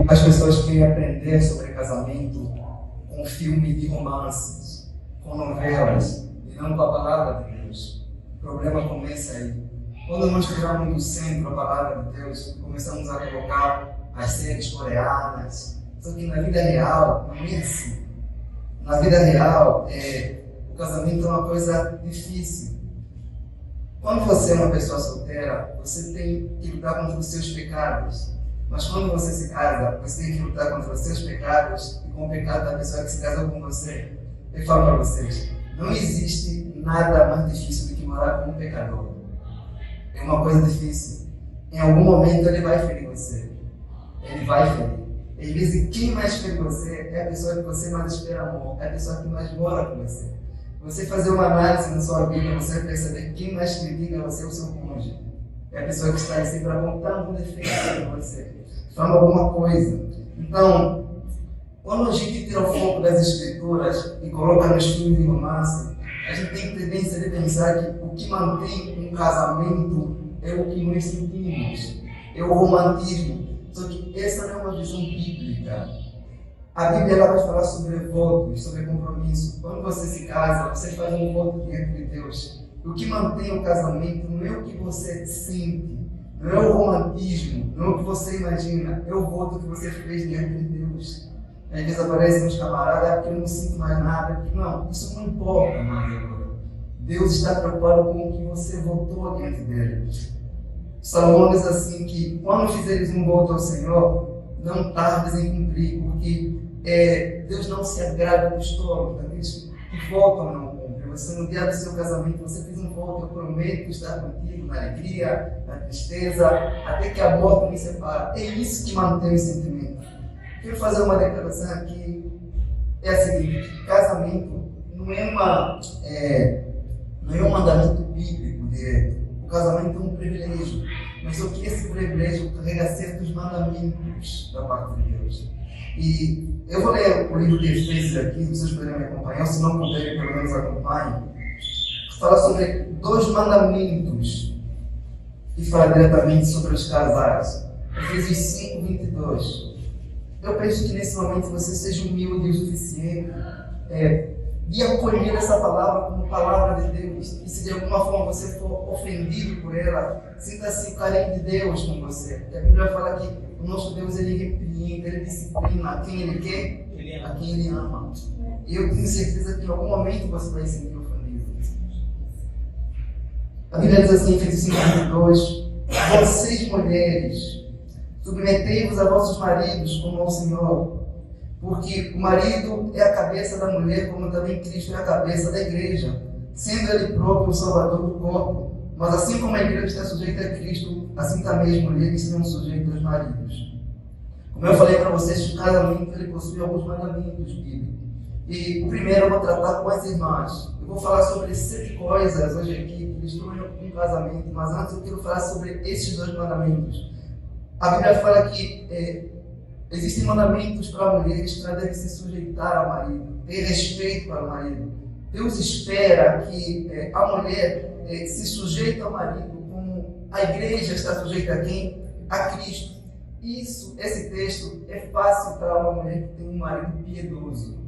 as pessoas querem aprender sobre casamento com filme de romances, com novelas, e não com a palavra de Deus. O problema começa aí. Quando nós tiramos do centro a palavra de Deus, começamos a colocar as séries coreanas. Só que na vida real, não é assim. Na vida real, o casamento é uma coisa difícil. Quando você é uma pessoa solteira, você tem que lutar contra os seus pecados. Mas quando você se casa, você tem que lutar contra os seus pecados e com o pecado da pessoa que se casou com você. Eu falo para vocês, não existe nada mais difícil do que morar com um pecador. É uma coisa difícil. Em algum momento ele vai ferir você. Ele vai ferir. Às vezes quem mais fere você é a pessoa que você mais espera amor, é a pessoa que mais mora com você. Você fazer uma análise na sua vida, você vai perceber que quem mais critica você é o seu cônjuge. É a pessoa que está aí sempre apontando um defeito em você, falando alguma coisa. Então, quando a gente tira o foco das escrituras e coloca nos filmes de romance, a gente tem tendência de pensar que o que mantém um casamento é o que nós sentimos, é o romantismo. Só que essa não é uma visão bíblica. A Bíblia ela vai falar sobre votos, sobre compromisso. Quando você se casa, você faz um voto diante de Deus. O que mantém o casamento não é o que você sente, não é o romantismo, não é o que você imagina, é o voto que você fez diante de Deus. Às vezes aparecem uns camaradas, porque eu não sinto mais nada. Porque, não, isso não importa mais agora. Deus está preocupado com o que você votou diante dele. Salomão diz assim que quando fizeres um voto ao Senhor, não tardes em cumprir, porque Deus não se agrada dos tolos, daqueles que votam não cumprem. Você no dia do seu casamento, você fez um voto, eu prometo estar contigo na alegria, na tristeza, até que a morte me separe. É isso que mantém o sentimento. Quero fazer uma declaração aqui, é a seguinte: casamento não é um mandamento bíblico direto. O casamento é um privilégio, mas só que esse privilégio carrega certos mandamentos da parte de Deus. E eu vou ler o livro de Efésios aqui, vocês puderem me acompanhar, se não puderem, pelo menos acompanhem. Fala sobre 2 mandamentos que fala diretamente sobre os casais. Efésios 5, 22. Eu penso que nesse momento você seja humilde o suficiente de acolher essa palavra como palavra de Deus. E se de alguma forma você for ofendido por ela, sinta-se o carinho de Deus com você. Porque a Bíblia fala que o nosso Deus, ele repreende, ele disciplina a quem ele quer, a quem ele ama. E eu tenho certeza que em algum momento você vai se sentir ofendido. A Bíblia diz assim, Efésios 5:22, vocês mulheres, submetei-vos a vossos maridos como ao Senhor, porque o marido é a cabeça da mulher, como também Cristo é a cabeça da igreja, sendo ele próprio o salvador do corpo. Mas assim como a igreja está sujeita a Cristo, assim também as mulheres serão sujeitas aos maridos. Como eu falei para vocês, o casamento ele possui alguns mandamentos bíblicos. E o primeiro eu vou tratar com as irmãs. Eu vou falar sobre 7 coisas hoje aqui que destruem um casamento, mas antes eu quero falar sobre esses 2 mandamentos. A Bíblia fala que existem mandamentos para mulheres que devem se sujeitar ao marido, ter respeito para o marido. Deus espera que a mulher se sujeite ao marido, como a igreja está sujeita a quem? A Cristo. Esse texto é fácil para uma mulher que tem um marido piedoso,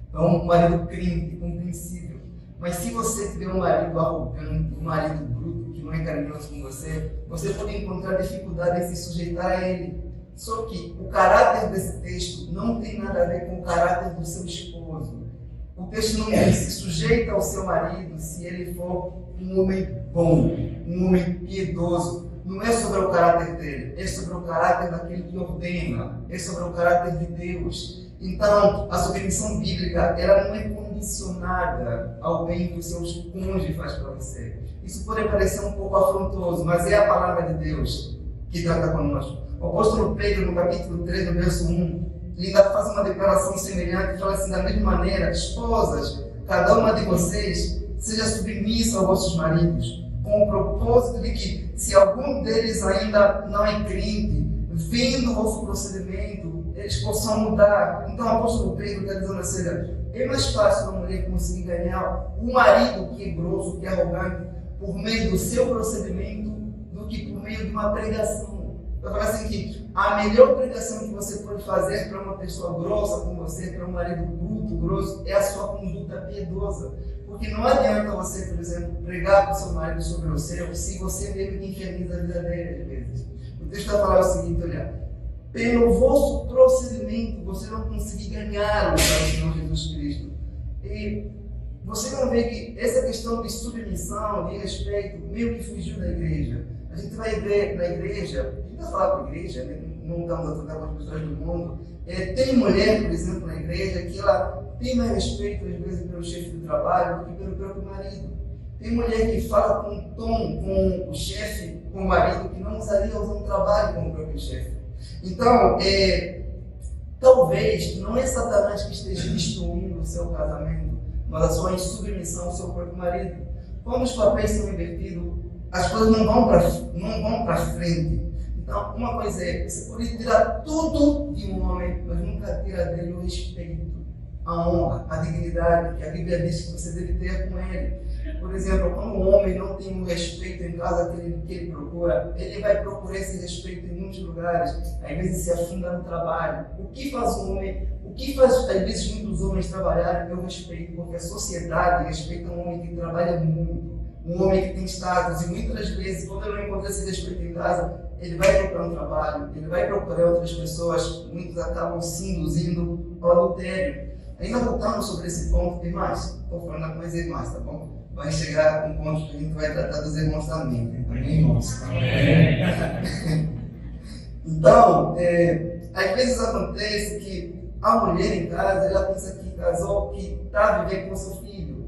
então um marido crente, compreensível. Mas se você tiver um marido arrogante, um marido bruto, que não é carinhoso com você, você pode encontrar dificuldade em se sujeitar a ele. Só que o caráter desse texto não tem nada a ver com o caráter do seu esposo. O texto não diz se sujeita ao seu marido se ele for um homem bom, um homem piedoso. Não é sobre o caráter dele, é sobre o caráter daquele que ordena, é sobre o caráter de Deus. Então, a submissão bíblica, ela não é condicionada ao bem que o seu cônjuge faz para você. Isso pode parecer um pouco afrontoso, mas é a palavra de Deus que trata conosco. O apóstolo Pedro, no capítulo 3, no verso 1, ele ainda faz uma declaração semelhante, fala assim, da mesma maneira: esposas, cada uma de vocês seja submissa aos vossos maridos, com o propósito de que, se algum deles ainda não é crente, vendo o vosso procedimento, eles possam mudar. Então o apóstolo Pedro está dizendo assim: é mais fácil uma mulher conseguir ganhar um marido que é grosso, que é arrogante, por meio do seu procedimento, do que por meio de uma pregação. Eu falo assim que a melhor pregação que você pode fazer para uma pessoa grossa com você, para um marido bruto, grosso, é a sua conduta piedosa. Porque não adianta você, por exemplo, pregar para o seu marido sobre o seu, se você mesmo inferniza a vida dele, às vezes. O texto está falando o seguinte, olha, pelo vosso procedimento, você não conseguir ganhar o Senhor Jesus Cristo. E você não vê que essa questão de submissão, de respeito, meio que fugiu da igreja. A gente vai ver na igreja, a gente vai falar com a igreja, né? Não estamos a tratar com as pessoas do mundo. Tem mulher, por exemplo, na igreja, que ela tem mais respeito, às vezes, pelo chefe do trabalho do que pelo próprio marido. Tem mulher que fala com um tom com o chefe, com o marido, que não usaria usar um trabalho com o próprio chefe. Então, talvez não é Satanás que esteja destruindo o seu casamento, mas a sua insubmissão ao seu próprio marido. Quando os papéis são invertidos, as coisas não vão para frente. Então, uma coisa é, você pode tirar tudo de um homem, mas nunca tira dele o respeito, a honra, a dignidade que a Bíblia diz que você deve ter com ele. Por exemplo, quando um homem não tem um respeito em casa que ele procura, ele vai procurar esse respeito em muitos lugares, às vezes se afunda no trabalho. O que faz um homem, o que faz às vezes muitos homens trabalharem é o respeito, porque a sociedade respeita um homem que trabalha muito, um homem que tem status, e muitas vezes, quando ele não encontra esse respeito em casa, ele vai procurar um trabalho, ele vai procurar outras pessoas, muitos acabam se induzindo ao adultério. Ainda voltando sobre esse ponto, tem mais? Estou falando com mais irmãs, tá bom? Vai chegar um ponto que a gente vai tratar dos irmãos também. Amém, irmãos? Amém. Então, às vezes acontece que a mulher em casa, ela pensa que casou, que está vivendo com seu filho.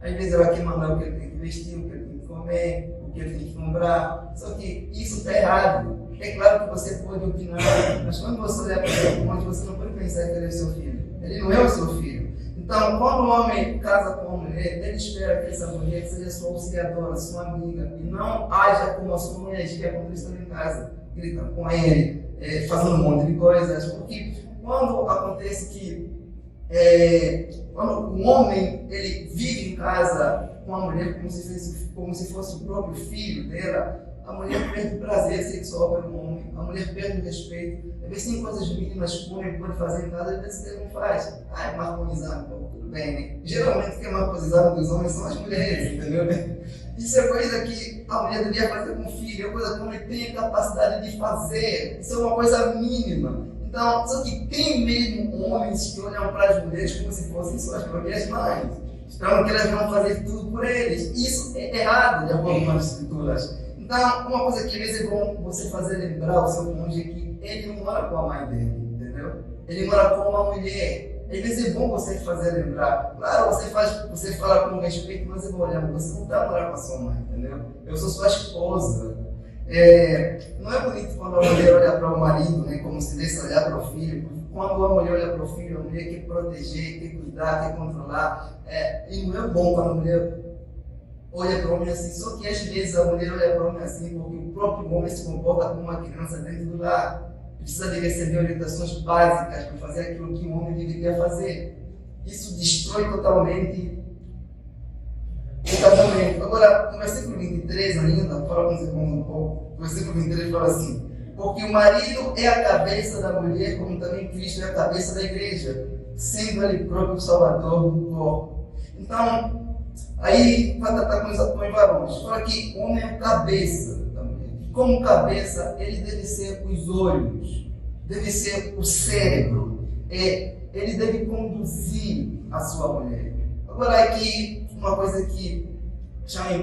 Às vezes ela quer mandar o que ele tem que vestir, o que ele tem que comer, o que ele tem que comprar. Só que isso está errado. É claro que você pode opinar, mas quando você olhar para o seu cônjuge, você não pode pensar que ele é o seu filho. Ele não é o seu filho. Então, quando o homem casa com uma mulher, ele espera que essa mulher seja sua auxiliadora, sua amiga, e não haja como a sua mãe agia quando eles estão em casa, gritando com ele, fazendo um monte de coisas. Porque quando acontece que quando um homem ele vive em casa com a mulher como se fosse o próprio filho dela, a mulher perde o prazer sexual pelo homem, a mulher perde o respeito. Às vezes tem coisas mínimas que o homem pode fazer em casa, às vezes ele não faz. É marconizado, tudo bem, né? Geralmente quem é marconizado dos homens são as mulheres, entendeu? Isso é coisa que a mulher devia fazer com o filho, é coisa que o homem tem a capacidade de fazer. Isso é uma coisa mínima. Então, só que tem mesmo homens que olham para as mulheres como se fossem suas próprias mães. Esperam que elas vão fazer tudo por eles. Isso é errado, de acordo com as escrituras. Então, uma coisa que às vezes é bom você fazer lembrar o seu cônjuge é que ele não mora com a mãe dele, entendeu? Ele mora com uma mulher. Às vezes é bom você fazer lembrar. Claro, você fala com respeito, mas eu vou olhar, você não está morando com a sua mãe, entendeu? Eu sou sua esposa. Não é bonito quando a mulher olha para o marido, né, como se desse olhar para o filho. Quando a mulher olha para o filho, a mulher quer proteger, quer cuidar, quer controlar. E não é bom quando a mulher olha para o homem assim, só que às vezes a mulher olha para o homem assim porque o próprio homem se comporta como uma criança dentro do lar. Precisa de receber orientações básicas para fazer aquilo que o homem deveria fazer. Isso destrói totalmente o casamento. Agora, no versículo 23 ainda, fala com os irmãos um pouco, o versículo 23 fala assim: porque o marido é a cabeça da mulher, como também Cristo é a cabeça da igreja, sendo ele próprio o salvador do corpo. Então, aí vai tratar com os varões. Fala que o homem é a cabeça da mulher. Como cabeça, ele deve ser os olhos, deve ser o cérebro, ele deve conduzir a sua mulher. Agora, aqui, uma coisa que chama a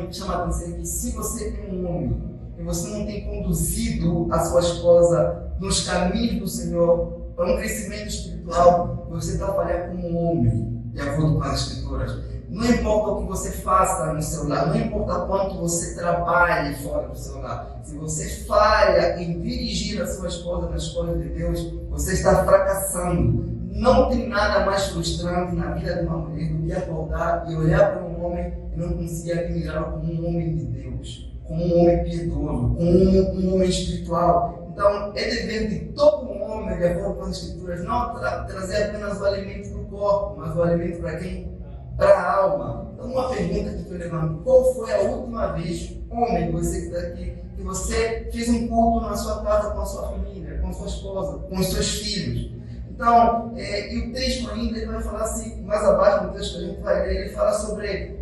atenção é que se você é um homem e você não tem conduzido a sua esposa nos caminhos do Senhor para um crescimento espiritual, você está falhando como um homem, de acordo com as Escrituras. Não importa o que você faça no seu lar, não importa quanto você trabalhe fora do seu lar, se você falha em dirigir a sua esposa nas coisas de Deus, você está fracassando. Não tem nada mais frustrante na vida de uma mulher do que acordar e olhar para um homem e não conseguir admirá-lo como um homem de Deus, como um homem piedoso, como um homem espiritual. Então, é dever de todo homem, de acordo com as Escrituras, não trazer apenas o alimento para o corpo, mas o alimento para quem? Para a alma. Então, uma pergunta que estou levando: qual foi a última vez, homem, você que está aqui, que você fez um culto na sua casa com a sua família, com sua esposa, com os seus filhos. Então, e o texto ainda, ele vai falar assim, mais abaixo no texto que a gente vai ler, ele fala sobre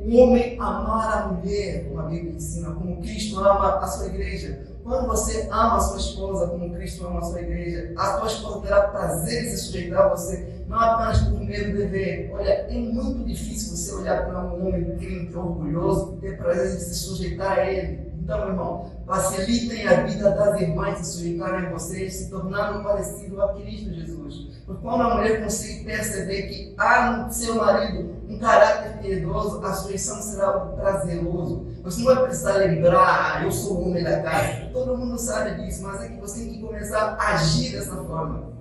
o homem amar a mulher, como a Bíblia ensina, como Cristo ama a sua igreja. Quando você ama a sua esposa como Cristo ama a sua igreja, a sua esposa terá prazer em se sujeitar a você, não apenas por medo de ver. Olha, é muito difícil você olhar para um homem crente orgulhoso e ter prazer em se sujeitar a ele. Então, meu irmão, facilitem a vida das irmãs se sujeitarem a vocês, se tornando parecido a Cristo Jesus. Porque quando a mulher consegue perceber que há no seu marido um caráter piedoso, a sujeição será algo prazeroso. Você não vai precisar lembrar, eu sou o homem da casa. Todo mundo sabe disso, mas é que você tem que começar a agir dessa forma.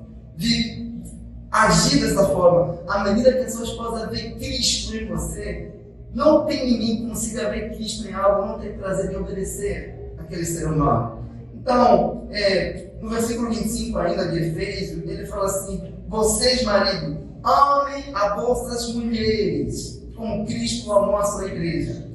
Agir dessa forma. À medida que a sua esposa vê Cristo em você, não tem ninguém que consiga ver Cristo em algo, não tem prazer de obedecer aquele ser humano. Então, no versículo 25 ainda de Efésios, ele fala assim: vocês, marido, amem a vossas mulheres, como Cristo amou a sua igreja.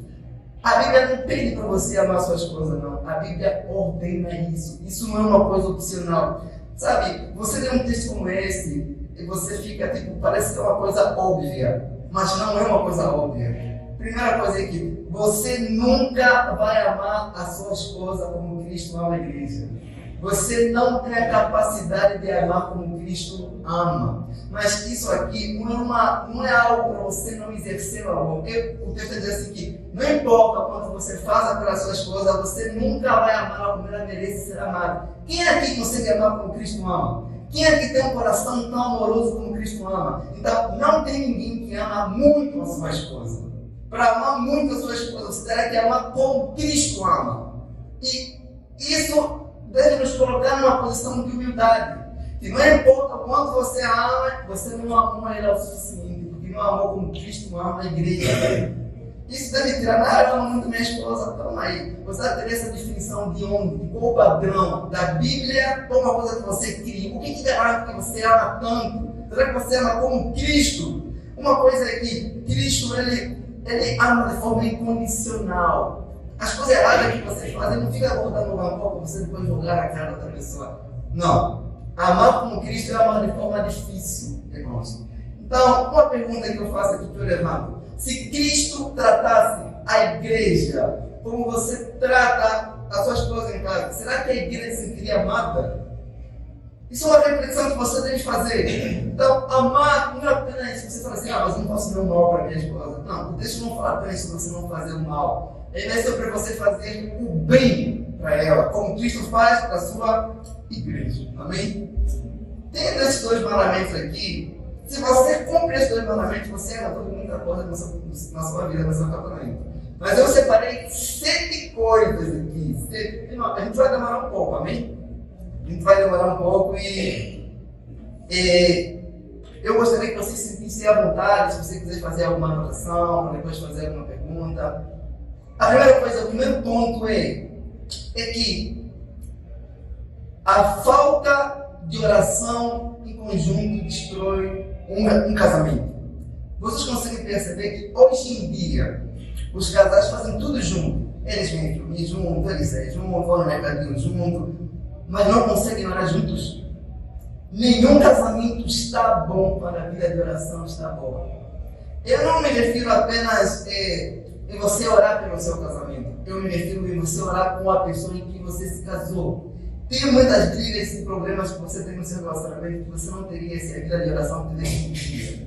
A Bíblia não pede para você amar a sua esposa, não. A Bíblia ordena isso. Isso não é uma coisa opcional. Sabe, você lê um texto como esse, e você fica, parece que é uma coisa óbvia, mas não é uma coisa óbvia. Primeira coisa é que você nunca vai amar a sua esposa como Cristo ama a igreja. Você não tem a capacidade de amar como Cristo ama. Mas isso aqui não é algo para você não exercer o amor. O texto diz assim que não importa quanto você faça pela sua esposa, você nunca vai amá-la como ela merece ser amada. Quem aqui consegue amar como Cristo ama? Quem aqui tem um coração tão amoroso como Cristo ama? Então, não tem ninguém que ama muito a sua esposa. Para amar muito a sua esposa, você terá que amar como Cristo ama. E isso deve nos colocar numa posição de humildade. Que não importa o quanto você ama, você não amou ela o suficiente, porque não amou como Cristo ama a igreja. Isso deve tirar, eu amo muito minha esposa, calma aí. Você vai ter essa definição de onde, de qual padrão da Bíblia, ou uma coisa que você cria. O que garante que você ama tanto? Será que você ama como Cristo? Uma coisa é que Cristo, ele ama de forma incondicional. As coisas erradas que você faz, ele não fica botando no rancor para você depois jogar na cara da outra pessoa. Não. Amar como Cristo é amar de forma difícil, irmãos. Então, uma pergunta que eu faço aqui que eu levanto. Se Cristo tratasse a igreja como você trata a sua esposa em casa, será que a igreja se sentiria amada? Isso é uma reflexão que você deve fazer. Então, amar não é apenas você falar assim, mas eu não posso fazer o mal para minha esposa. Não, o texto não fala apenas sobre você não fazer o mal. Ele é sobre você fazer o bem para ela, como Cristo faz para a sua igreja. Amém? Tendo esses dois mandamentos aqui, se você cumpre esses dois mandamentos, você ama tudo muita coisa na sua vida, no seu casamento. Mas eu separei 7 coisas aqui. A gente vai demorar um pouco, amém? A gente vai demorar um pouco e eu gostaria que você se sentisse à vontade, se você quiser fazer alguma anotação, para depois fazer alguma pergunta. A primeira coisa, o primeiro ponto é que a falta de oração em conjunto destrói um casamento. Vocês conseguem perceber que hoje em dia os casais fazem tudo junto. Eles vêm filme junto, eles saem junto, vão no mercadinho junto, mas não conseguem orar juntos. Nenhum casamento está bom para a vida de oração, está boa. Eu não me refiro apenas em você orar pelo seu casamento. Eu me refiro em você orar com a pessoa em que você se casou. Tem muitas brigas e problemas que você tem no seu relacionamento que você não teria se a vida de oração tivesse sentido.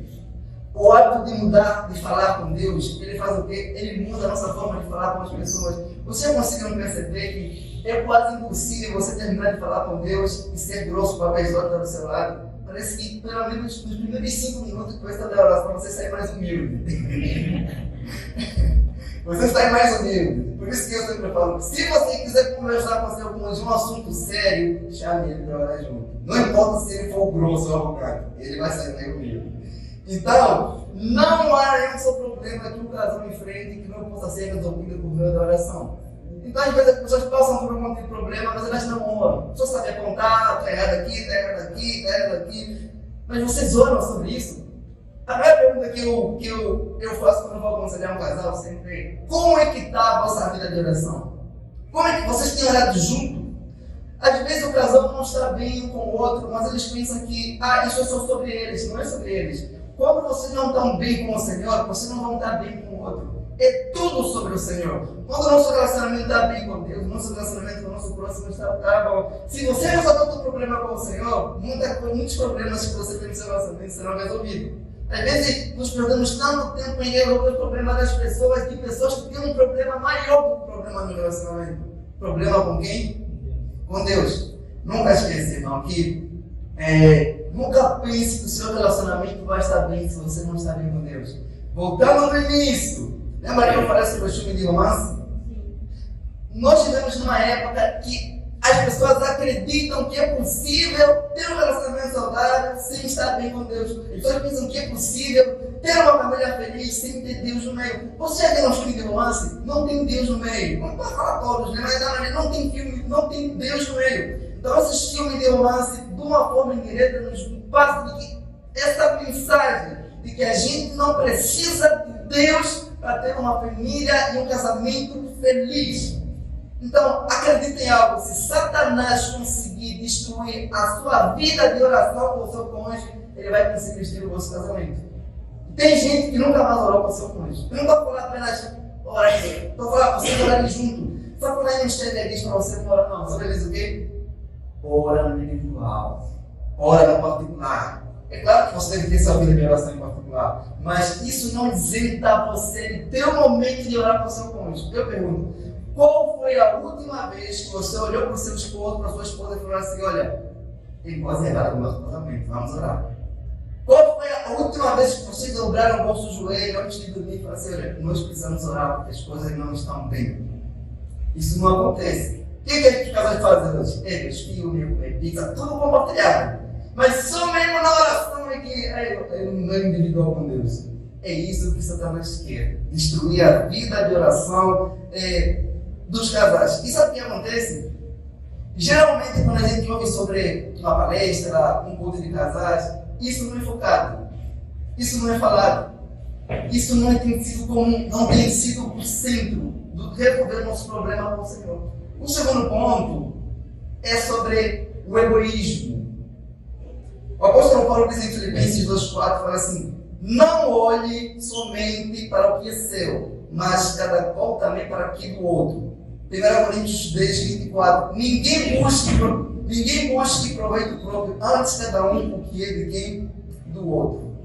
O hábito de mudar, de falar com Deus, ele faz o quê? Ele muda a nossa forma de falar com as pessoas. Você conseguiu perceber que é quase impossível você terminar de falar com Deus e ser grosso para a pessoa que está do seu lado? Parece que pelo menos nos primeiros 5 minutos depois da oração você sai mais humilde. Você sai mais humilde. Por isso que eu sempre falo, se você quiser conversar com seu cônjuge um assunto sério, chame ele para orar junto. Não importa se ele for grosso ou arrogante, ele vai sair mais humilde. Então, não há nenhum só problema que o casal enfrente que não possa ser resolvido por meio da oração. Então, às vezes as pessoas passam por um monte de problema, mas elas não oram. Só sabe apontar, está errado aqui, está errado aqui, está errado aqui. Mas vocês oram sobre isso? A primeira pergunta que eu faço quando eu vou aconselhar um casal sempre é: como é que está a vossa vida de oração? Como é que vocês têm orado junto? Às vezes o casal não está bem um com o outro, mas eles pensam que isso é só sobre eles, não é sobre eles. Quando vocês não estão bem com o Senhor, vocês não vão estar bem com o outro. É tudo sobre o Senhor. Quando o nosso relacionamento está bem com Deus, o nosso relacionamento com o nosso próximo está bom. Se você resolver o problema com o Senhor, muitos problemas que você tem no seu relacionamento serão resolvidos. Às vezes, nós perdemos tanto tempo em resolver o problema das pessoas, que pessoas que têm um problema maior do que o problema no relacionamento. Problema com quem? Com Deus. Nunca esqueça, irmão, que nunca pense que o seu relacionamento vai estar bem se você não está bem com Deus. Voltando no início, lembra que eu falei sobre o filme de romance? Nós vivemos numa época que as pessoas acreditam que é possível ter um relacionamento saudável sem estar bem com Deus. As pessoas pensam que é possível ter uma família feliz sem ter Deus no meio. Você já viu um filme de romance? Não tem Deus no meio. Não pode falar todos, né? Mas não tem filme, não tem Deus no meio. Então esses filmes de romance, de uma forma indireta, nos passam que essa mensagem de que a gente não precisa de Deus para ter uma família e um casamento feliz. Então, acredite em algo, se Satanás conseguir destruir a sua vida de oração com o seu cônjuge, ele vai conseguir destruir o vosso casamento. Tem gente que nunca mais orou com o seu cônjuge. Eu não estou falando apenas orar aqui, estou falando para vocês orarem junto. Só que não estende para você não orar, não. Sabe eles o quê? Ora no individual, ora no particular. É claro que você deve ter sua vida de oração em particular, mas isso não isenta você de ter um momento de orar com o seu cônjuge. Eu pergunto, qual foi a última vez que você olhou para o seu esposo, para a sua esposa e falou assim, olha, tem coisa errada no nosso casamento, vamos orar. Qual foi a última vez que vocês dobraram o vosso joelho antes de dormir e falaram assim, olha, nós precisamos orar porque as coisas não estão bem. Isso não acontece. O que a gente casais fazem hoje? Meus filmes, comer pizza, tudo compartilhado. Mas só mesmo na oração é que eu não é individual com Deus. É isso que Satanás quer. Destruir a vida de oração dos casais. E sabe o que acontece? Geralmente, quando a gente ouve sobre uma palestra, um culto de casais, isso não é focado. Isso não é falado. Isso não tem sido o centro do resolver nosso problema com o Senhor. O segundo ponto é sobre o egoísmo. O apóstolo Paulo diz em Filipenses 2,4, fala assim, não olhe somente para o que é seu, mas cada qual também para aquilo do outro. 1 Coríntios 10, 24, ninguém busque proveito próprio, antes cada um o que é de quem? Do outro.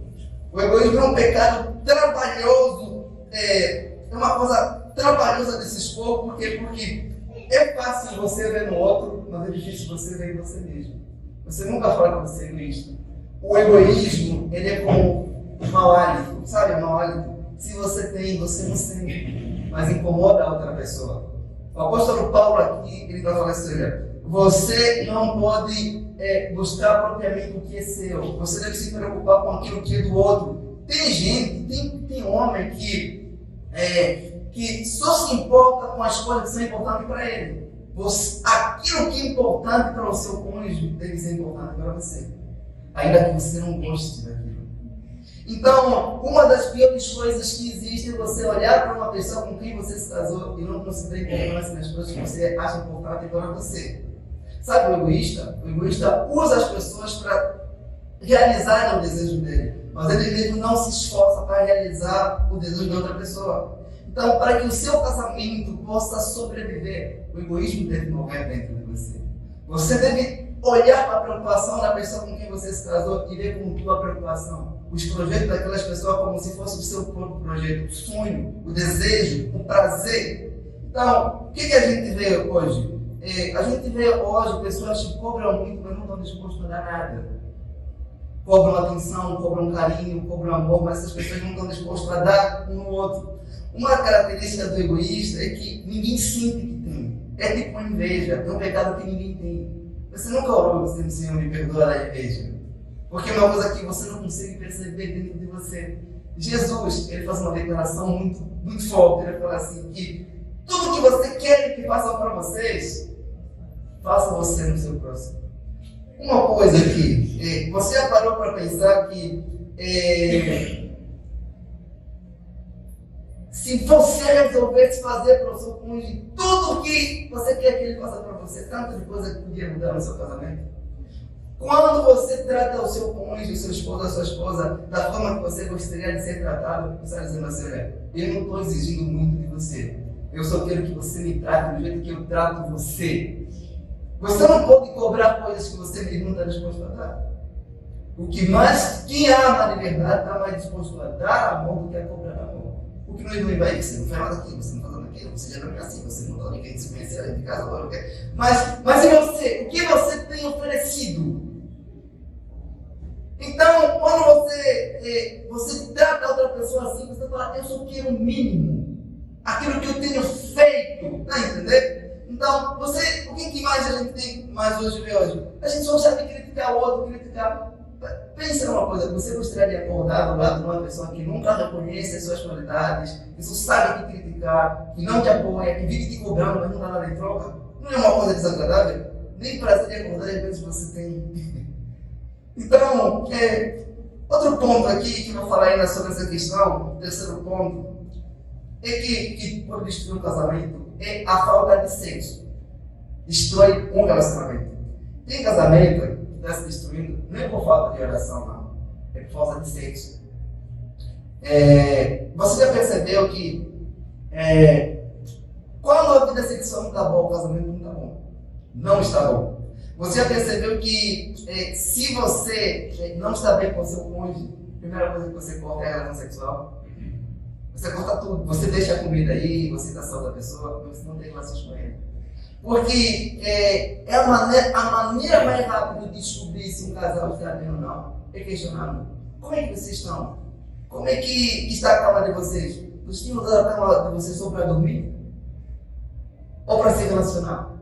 O egoísmo é um pecado trabalhoso, é uma coisa trabalhosa de se expor, porque é fácil você ver no outro, mas é difícil você ver em você mesmo. Você nunca fala que você é egoísta. O egoísmo, ele é como um mau hálito, sabe? Um mau hálito. Se você tem, você não sente, mas incomoda a outra pessoa. O apóstolo Paulo aqui, ele vai falar assim, olha, você não pode buscar propriamente o que é seu. Você deve se preocupar com aquilo que é do outro. Tem gente, tem homem que só se importa com as coisas que são importantes para ele. Aquilo que é importante para o seu cônjuge deve ser importante para você, ainda que você não goste daquilo. Então, uma das piores coisas que existe é você olhar para uma pessoa com quem você se casou e não conseguir importância nas coisas que você acha importante para você. Sabe o egoísta? O egoísta usa as pessoas para realizar o desejo dele, mas ele mesmo não se esforça para realizar o desejo de outra pessoa. Então, para que o seu casamento possa sobreviver, o egoísmo deve morrer dentro de você. Você deve olhar para a preocupação da pessoa com quem você se casou e ver com tua preocupação os projetos daquelas pessoas como se fosse o seu próprio projeto, o sonho, o desejo, o prazer. Então, o que a gente vê hoje? A gente vê hoje pessoas que cobram muito, mas não estão dispostas a dar nada. Cobram atenção, cobram carinho, cobram amor, mas essas pessoas não estão dispostas a dar um no outro. Uma característica do egoísta é que ninguém sente que tem. É tipo uma inveja, é um pecado que ninguém tem. Você nunca orou dizendo, Senhor, me perdoa da inveja. Porque é uma coisa que você não consegue perceber dentro de você. Jesus, ele faz uma declaração muito, muito forte. Ele fala assim, que tudo que você quer que façam para vocês, faça você no seu próximo. Uma coisa aqui, você já parou para pensar que Se você resolvesse fazer para o seu cônjuge tudo o que você quer que ele faça para você, tanta coisa que podia mudar no seu casamento. Quando você trata o seu cônjuge, o seu esposo, a sua esposa, da forma que você gostaria de ser tratado, você está dizendo assim, olha, eu não estou exigindo muito de você. Eu só quero que você me trate do jeito que eu trato você. Você não pode cobrar coisas que você mesmo não está disposto a dar. O que mais, quem ama de verdade está mais disposto a dar amor do que a cobrar amor. O que não é vai, você não faz nada aqui, você não faz nada aquilo, você já não é assim, você não está ninguém se conhecer ali de casa agora, ok? Mas e você? O que você tem oferecido? Então, quando você trata outra pessoa assim, você fala, eu só quero o mínimo. Aquilo que eu tenho feito, tá entendendo? Então, o que mais a gente tem mais hoje? A gente só sabe criticar o outro, criticar. Pensa numa coisa, você gostaria de acordar do lado de uma pessoa que nunca reconhece as suas qualidades, que só sabe te criticar, que não te apoia, que vive te cobrando, mas não dá nada em troca? Não é uma coisa desagradável? Nem prazer de acordar, às vezes você tem. Então, outro ponto aqui que eu vou falar ainda sobre essa questão, terceiro ponto, é que pode destruir um casamento é a falta de sexo. Destrói um relacionamento. Tem casamento que está se destruindo, não é por falta de oração, não. É por falta de sexo. Você já percebeu que quando a vida sexual não está boa, o casamento não está bom. Não está bom. Você já percebeu que se você não está bem com o seu cônjuge, a primeira coisa que você corta é a relação sexual? Você corta tudo. Você deixa a comida aí, você está só da pessoa, você não tem relações com ele. Porque é a maneira mais rápida de descobrir se um casal está bem ou não é questionando. Como é que vocês estão? Como é que está a cama de vocês? Vocês têm usado a cama de vocês só para dormir? Ou para se relacionar?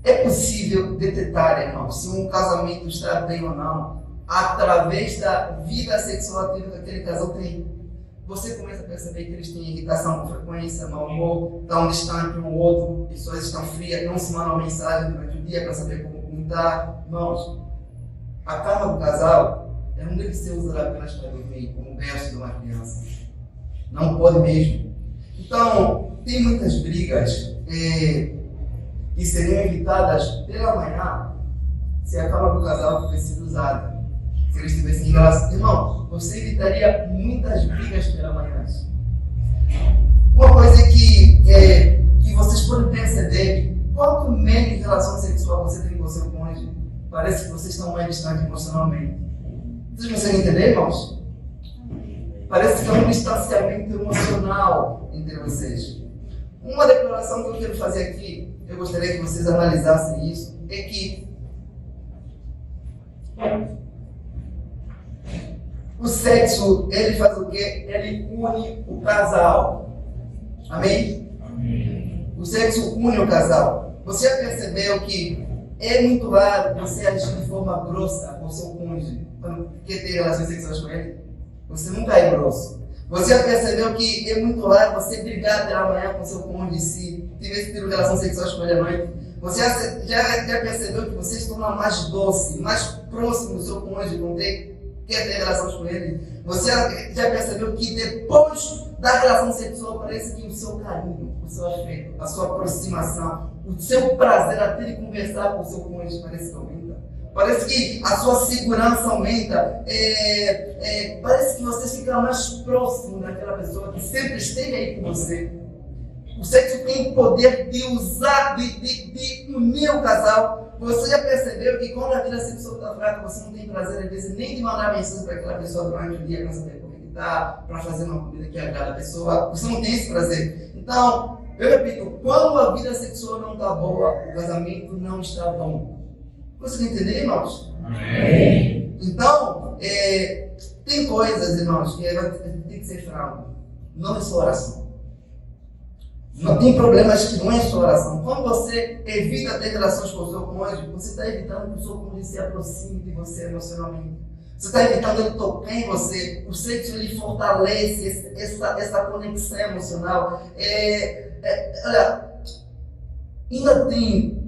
É possível detectar, irmão, se um casamento está bem ou não, através da vida sexual ativa que aquele casal tem. Você começa a perceber que eles têm irritação com frequência, mau humor, estão distantes um do outro, pessoas estão frias, não se mandam mensagem durante o dia para saber como está. Irmãos, a cama do casal não deve ser usada apenas para dormir, como berço de uma criança. Não pode mesmo. Então, tem muitas brigas que seriam evitadas pela manhã se a cama do casal tivesse sido usada. Se eles tivessem relação. Irmão, você evitaria muitas brigas pela manhã. Uma coisa que vocês podem perceber, quanto menos relação sexual você tem com o seu cônjuge, parece que vocês estão mais distantes emocionalmente. Vocês conseguem entender, irmãos? Parece que há um distanciamento emocional entre vocês. Uma declaração que eu quero fazer aqui, eu gostaria que vocês analisassem isso, é que o sexo, ele faz o quê? Ele une o casal. Amém? Amém. O sexo une o casal. Você já percebeu que é muito raro você agir de forma grossa com o seu cônjuge quando quer ter relações sexuais com ele? Você nunca é grosso. Você já percebeu que é muito raro você brigar pela manhã com o seu cônjuge se tivesse tido relações sexuais com ele à noite? Você já percebeu que você se torna mais doce, mais próximo do seu cônjuge quando quer ter relações com ele? Você já percebeu que depois da relação sexual parece que o seu carinho, o seu afeto, a sua aproximação, o seu prazer até de conversar com o seu cônjuge parece que aumenta? Parece que a sua segurança aumenta, parece que você fica mais próximo daquela pessoa que sempre esteve aí com você. O sexo tem o poder de usar, de unir o casal. Você já percebeu que quando a vida sexual está fraca, você não tem prazer, às vezes, nem de mandar mensagem para aquela pessoa durante o dia para saber como é que está, para fazer uma comida que agrada a pessoa. Você não tem esse prazer. Então, eu repito, quando a vida sexual não está boa, o casamento não está bom. Você entendeu, irmãos? Amém. Então, tem coisas, irmãos, que a gente tem que ser franco. Não é só oração. Não tem problemas que não é só oração. Quando você evita ter relações com o seu cônjuge, você está evitando que o seu cônjuge se aproxime de você emocionalmente. Você está evitando ele tocar em você. O sexo ele fortalece essa conexão emocional. Olha, ainda tem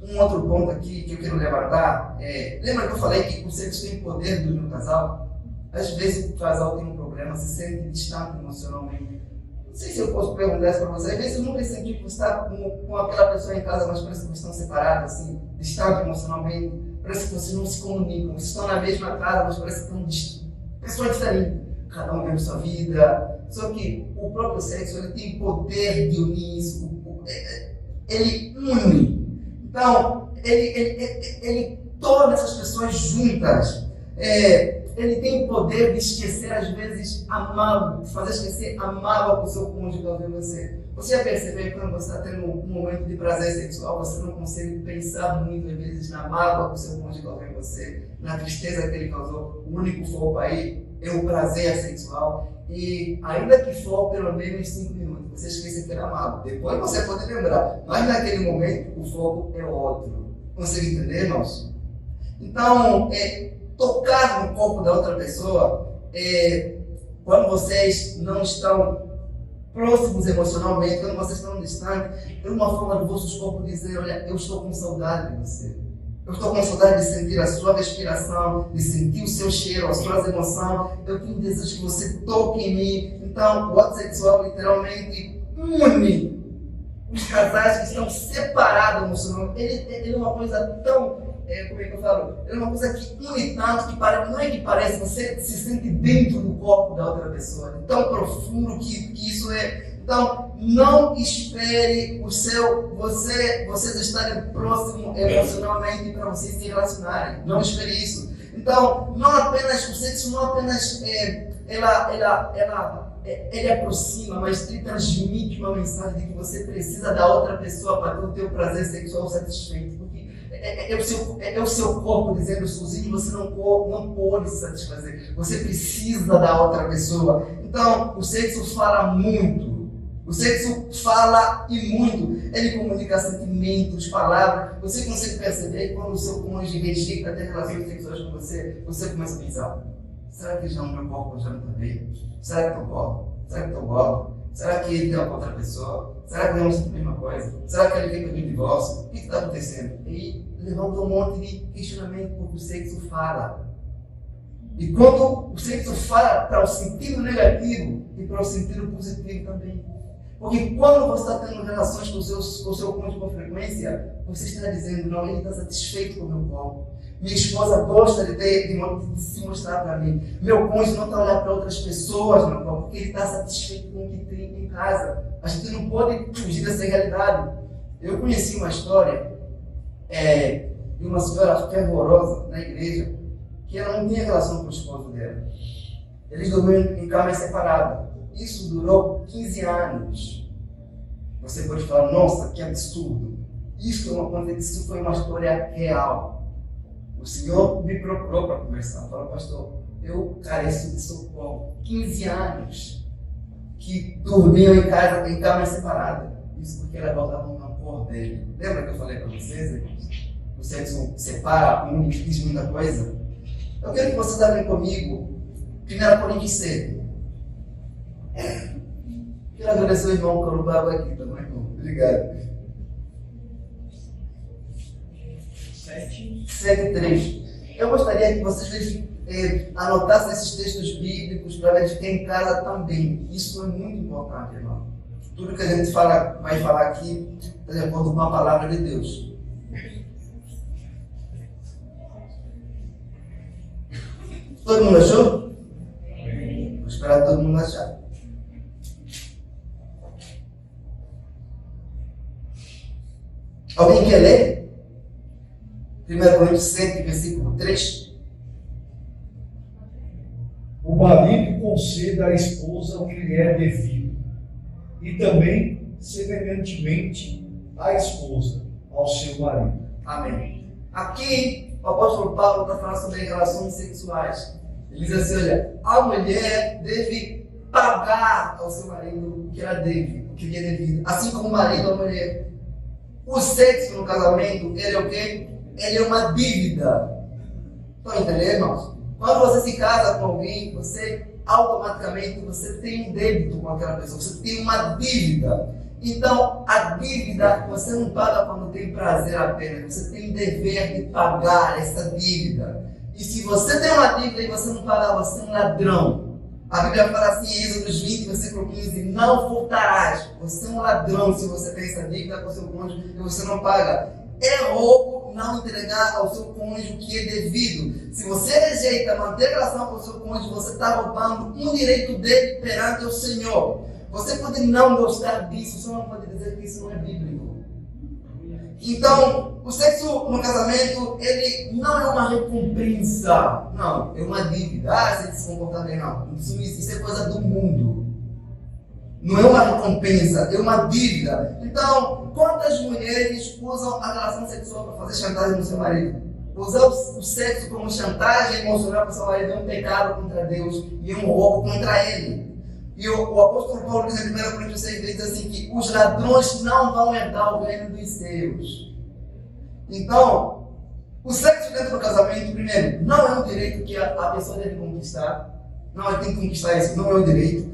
um outro ponto aqui que eu quero levantar. Lembra que eu falei que o sexo tem poder de unir o casal? Às vezes o casal tem um problema, se sente distante emocionalmente. Não sei se eu posso perguntar isso para você. Às vezes eu nunca senti que você está com aquela pessoa em casa, mas parece que vocês estão separados, assim, distantes emocionalmente. Parece que vocês não se comunicam. Vocês estão na mesma casa, mas parece que estão pessoas diferentes. Cada um tem a sua vida. Só que o próprio sexo, ele tem poder de unir isso. Ele une. Então, ele torna essas pessoas juntas. Ele tem o poder de esquecer, às vezes, a mágoa, de fazer esquecer a mágoa que o seu cônjuge ao ver você. Você já percebeu que quando você está tendo um momento de prazer sexual, você não consegue pensar muitas vezes na mágoa que o seu cônjuge ao ver você, na tristeza que ele causou. O único foco aí é o prazer sexual. E ainda que for pelo menos 5 minutos, você esquece que era mágoa. Depois você pode lembrar, mas naquele momento o foco é outro. Consegue entender, irmãos? Então, tocar no corpo da outra pessoa, quando vocês não estão próximos emocionalmente, quando vocês estão distantes, é uma forma do vosso corpo dizer: olha, eu estou com saudade de você. Eu estou com saudade de sentir a sua respiração, de sentir o seu cheiro, as suas emoções. Eu tenho desejo que você toque em mim. Então, o ato sexual literalmente une os casais que estão separados emocionalmente. Ele é uma coisa tão... como é que eu falo? É uma coisa que une tanto que não é que parece, você se sente dentro do corpo da outra pessoa, de tão profundo que isso é. Então, não espere vocês estarem próximos emocionalmente para vocês se relacionarem. Não espere isso. Então, o sexo não apenas ele aproxima, mas ele transmite uma mensagem de que você precisa da outra pessoa para ter o teu prazer sexual satisfeito. É o seu corpo dizendo: sozinho você não pode se satisfazer. Você precisa da outra pessoa. Então, o sexo fala muito. O sexo fala e muito. Ele comunica sentimentos, palavras. Você consegue perceber que quando o seu cônjuge rejeita ter relações sexuais com você, você começa a pensar: será que já o meu corpo já não está bem? Será que eu gosto? Será que eu gosto? Será que ele tem uma outra pessoa? Será que não é a mesma coisa? Será que ele quer pedir divórcio? O que está acontecendo? E levanta um monte de questionamento, porque o sexo fala. E quando o sexo fala para o sentido negativo e para o sentido positivo também. Porque quando você está tendo relações com o seu cônjuge com frequência, você está dizendo: não, ele está satisfeito com o meu corpo. Minha esposa gosta de se mostrar para mim. Meu cônjuge não está olhando para outras pessoas, meu corpo, porque ele está satisfeito com o que tem em casa. A gente não pode fugir dessa realidade. Eu conheci uma história de uma senhora fervorosa na igreja, que ela não tinha relação com o esposo dela. Eles dormiam em camas separadas. Isso durou 15 anos. Você pode falar: nossa, que absurdo. Isso foi uma história real. O Senhor me procurou para conversar. Falou: pastor, eu careço de socorro. 15 anos que dormiam em casa, em camas separadas. Isso porque ela voltava no cor dele. Lembra que eu falei para vocês, irmãos? O sexo separa, une, diz muita coisa. Eu quero que vocês abrem comigo 1 Coríntios 7. Quero agradecer o irmão Corubaba aqui também, irmão. Obrigado. 7:3. Eu gostaria que vocês anotassem esses textos bíblicos para ver de quem em casa também. Isso é muito importante, irmão. Tudo que a gente vai falar aqui está de acordo com a palavra de Deus. Todo mundo achou? Vou esperar todo mundo achar. Alguém quer ler? 1 Coríntios 7, versículo 3. O marido conceda à esposa o que lhe é devido, e também, semelhantemente, a esposa ao seu marido. Amém. Aqui, o apóstolo Paulo está falando sobre relações sexuais. Ele diz assim: olha, a mulher deve pagar ao seu marido o que ela deve, o que lhe é devido. Assim como o marido à mulher. O sexo no casamento, ele é o quê? Ele é uma dívida. Estão entendendo, irmãos? Quando você se casa com alguém, você automaticamente tem um débito com aquela pessoa. Você tem uma dívida. Então, a dívida você não paga quando tem prazer apenas. Você tem o dever de pagar essa dívida. E se você tem uma dívida e você não paga, você é um ladrão. A Bíblia fala assim em Êxodo 20, versículo 15, não furtarás. Você é um ladrão se você tem essa dívida com o seu cônjuge e você não paga. É roubo não entregar ao seu cônjuge o que é devido. Se você rejeita manter relação com o seu cônjuge, você está roubando um direito dele perante o Senhor. Você pode não gostar disso, você não pode dizer que isso não é bíblico. Então, o sexo no casamento, ele não é uma recompensa, não, é uma dívida. Você se comportar bem, não. Isso é coisa do mundo. Não é uma recompensa, é uma dívida. Então, quantas mulheres usam a relação sexual para fazer chantagem no seu marido? Usar o sexo como chantagem emocional para o seu marido é um pecado contra Deus e um roubo contra ele. E o apóstolo Paulo diz em 1 Coríntios 6, diz assim que os ladrões não vão herdar o reino dos céus. Então, o sexo dentro do casamento, primeiro, não é um direito que a pessoa deve conquistar. Não, ela tem que conquistar isso, não é um direito.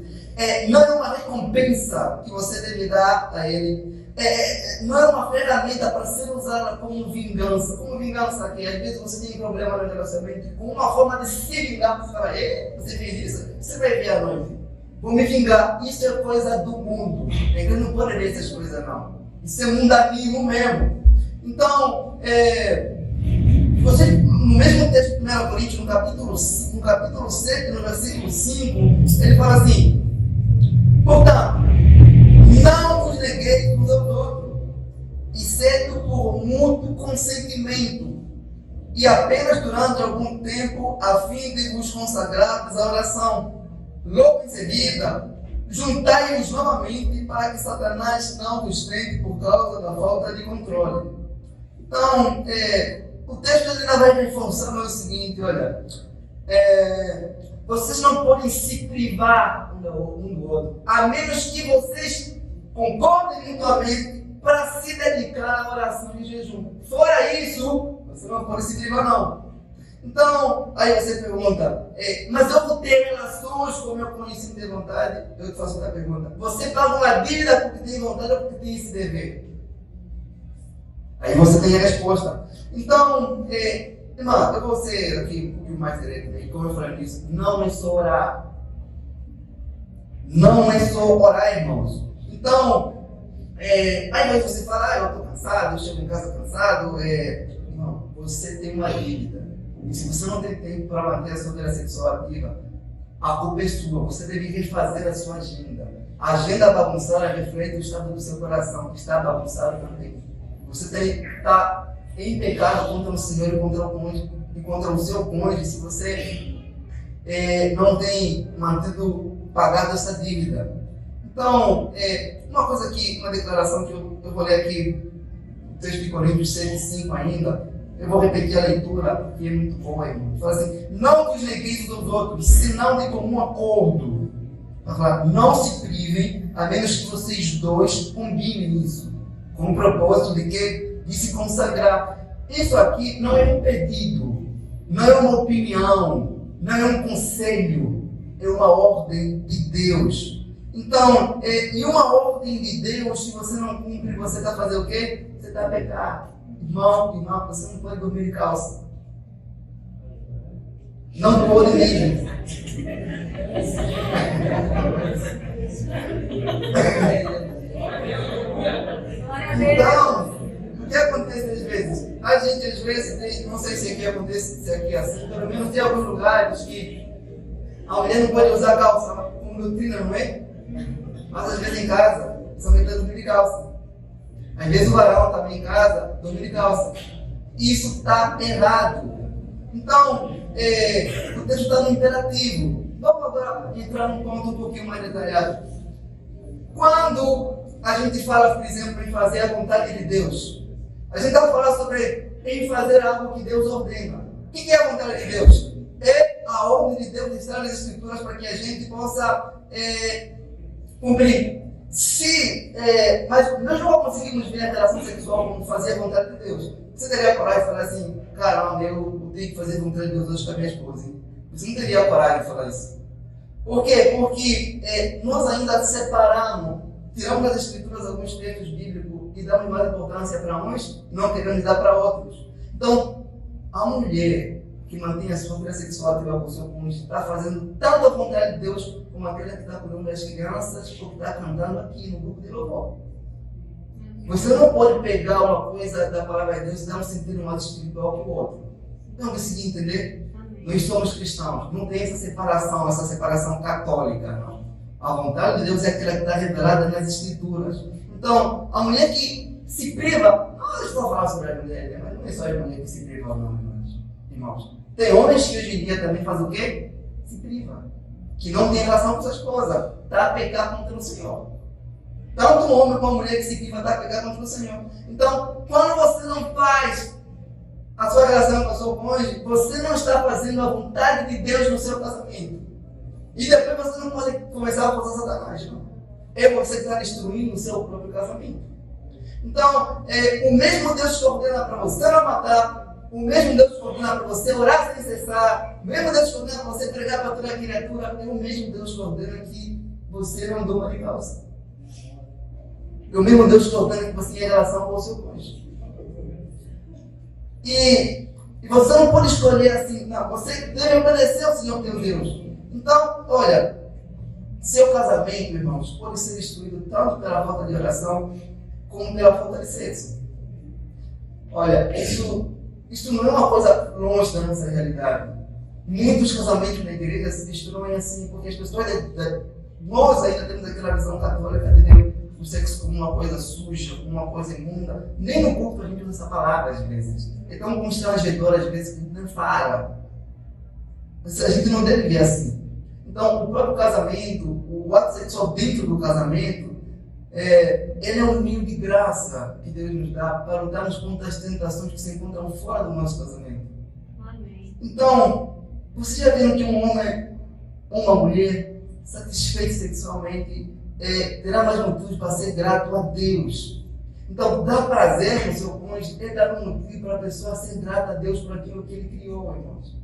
Não é uma recompensa que você deve dar a ele. Não é uma ferramenta para ser usada como vingança. Como vingança que às vezes você tem problema no relacionamento, com uma forma de se vingar, você fala, você fez isso, você vai ver à noite. Vou me vingar. Isso é coisa do mundo. Ele não pode ver essas coisas, não. Isso é mundanismo mesmo. Então, você, no mesmo texto de 1 Coríntios, no capítulo 7, no versículo 5, ele fala assim: portanto, não vos negueis uns aos outros, exceto por mútuo consentimento, e apenas durante algum tempo, a fim de vos consagrardes à oração. Logo em seguida, juntai-os novamente para que Satanás não vos tente por causa da falta de controle. Então, o texto ainda vai reforçando o seguinte, olha, vocês não podem se privar um do outro, a menos que vocês concordem mutuamente para se dedicar à oração e jejum. Fora isso, você não pode se privar, não. Então, aí você pergunta, mas eu vou ter relações com o meu cônjuge sem ter vontade? Eu te faço outra pergunta. Você paga uma dívida porque tem vontade ou porque tem esse dever? Aí você tem a resposta. Então, irmã, eu vou ser aqui um pouquinho mais direto. E como eu falei nisso, não é só orar. Não é só orar, irmãos. Então, aí você fala, eu estou cansado, eu chego em casa cansado. Não, você tem uma dívida. E se você não tem tempo para manter a sua vida sexual ativa, a culpa é sua. Você deve refazer a sua agenda. A agenda bagunçada reflete o estado do seu coração, que está bagunçado também. Você tem que estar em pecado contra o Senhor e contra o cônjuge, e contra o seu cônjuge, se você não tem pagado essa dívida. Então, uma declaração que eu vou ler aqui, o texto de Coríntios 6:5 ainda. Eu vou repetir a leitura, porque é muito boa, irmão. Fala assim: não vos negueis uns aos outros, senão de comum acordo. Não se privem, a menos que vocês dois combinem isso, com o propósito de se consagrar. Isso aqui não é um pedido, não é uma opinião, não é um conselho, é uma ordem de Deus. Então, em uma ordem de Deus, se você não cumpre, você está fazendo o quê? Você está a pecar. Irmão, você não pode dormir de calça. Não pode mesmo. Então, o que acontece às vezes? A gente às vezes, não sei se aqui acontece, se aqui é assim, pelo menos tem alguns lugares que a mulher não pode usar calça como doutrina, não é? Mas às vezes em casa, somente dormir de calça. Às vezes o varão também em casa, dormir de calça. Isso está errado. Então, o texto está no imperativo. Vamos agora entrar num ponto um pouquinho mais detalhado. Quando a gente fala, por exemplo, em fazer a vontade de Deus, a gente vai falar sobre em fazer algo que Deus ordena. O que é a vontade de Deus? É a ordem de Deus estar nas Escrituras para que a gente possa cumprir. Mas nós não conseguimos ver a relação sexual como fazer a vontade de Deus. Você teria coragem de falar assim: caramba, eu tenho que fazer a vontade de Deus hoje com a minha esposa. Você não teria coragem de falar isso. Por quê? Porque nós ainda separamos, tiramos das Escrituras alguns textos bíblicos e damos mais importância para uns, não queremos dar para outros. Então, a mulher que mantém a sua vida sexual ativa com o seu cônjuge está fazendo tanto a vontade de Deus como aquela que está cuidando das crianças ou que está cantando aqui no grupo de louvor. Você não pode pegar uma coisa da palavra de Deus e dar um sentido mais espiritual que o outro. Não consegui entender? Nós somos cristãos, não tem essa separação católica, não. A vontade de Deus é aquela que está revelada nas Escrituras. Então, a mulher que se priva, não estou a falar sobre a mulher, né? Mas não é só a mulher que se priva, não, irmãos. Tem homens que hoje em dia também fazem o quê? Se priva. Que não tem relação com sua esposa, está a pecar contra o Senhor. Tanto um homem como uma mulher que se priva está a pecar contra o Senhor. Então, quando você não faz a sua relação com o seu cônjuge, você não está fazendo a vontade de Deus no seu casamento. E depois você não pode começar a forçar Satanás, não. É você que está destruindo o seu próprio casamento. Então, o mesmo Deus que ordena para você não matar, o mesmo Deus que ordena para você orar sem cessar, o mesmo Deus que ordena para você pregar para toda a criatura, é o mesmo Deus que ordena que você não durma de calça. É o mesmo Deus que ordena que você tenha relação com o seu cônjuge. E você não pode escolher assim, não, você deve obedecer ao Senhor teu Deus. Então, olha, seu casamento, irmãos, pode ser destruído tanto pela falta de oração, como pela falta de sexo. Olha, isso não é uma coisa longe da nossa realidade. Muitos casamentos na igreja se destroem assim, porque as pessoas, nós ainda temos aquela visão católica de Deus, o sexo como uma coisa suja, como uma coisa imunda. Nem no culto a gente usa essa palavra às vezes. É tão constrangedor às vezes que a gente não fala. A gente não deve ver assim. Então, o próprio casamento, o ato sexual dentro do casamento, ele é um ninho de graça que Deus nos dá para lutarmos contra as tentações que se encontram fora do nosso casamento. Amém. Então, você já viu que um homem ou uma mulher satisfeito sexualmente terá mais motivos para ser grato a Deus. Então, dar prazer no seu cônjuge é dar um motivo para a pessoa ser grata a Deus por aquilo que Ele criou, irmãos.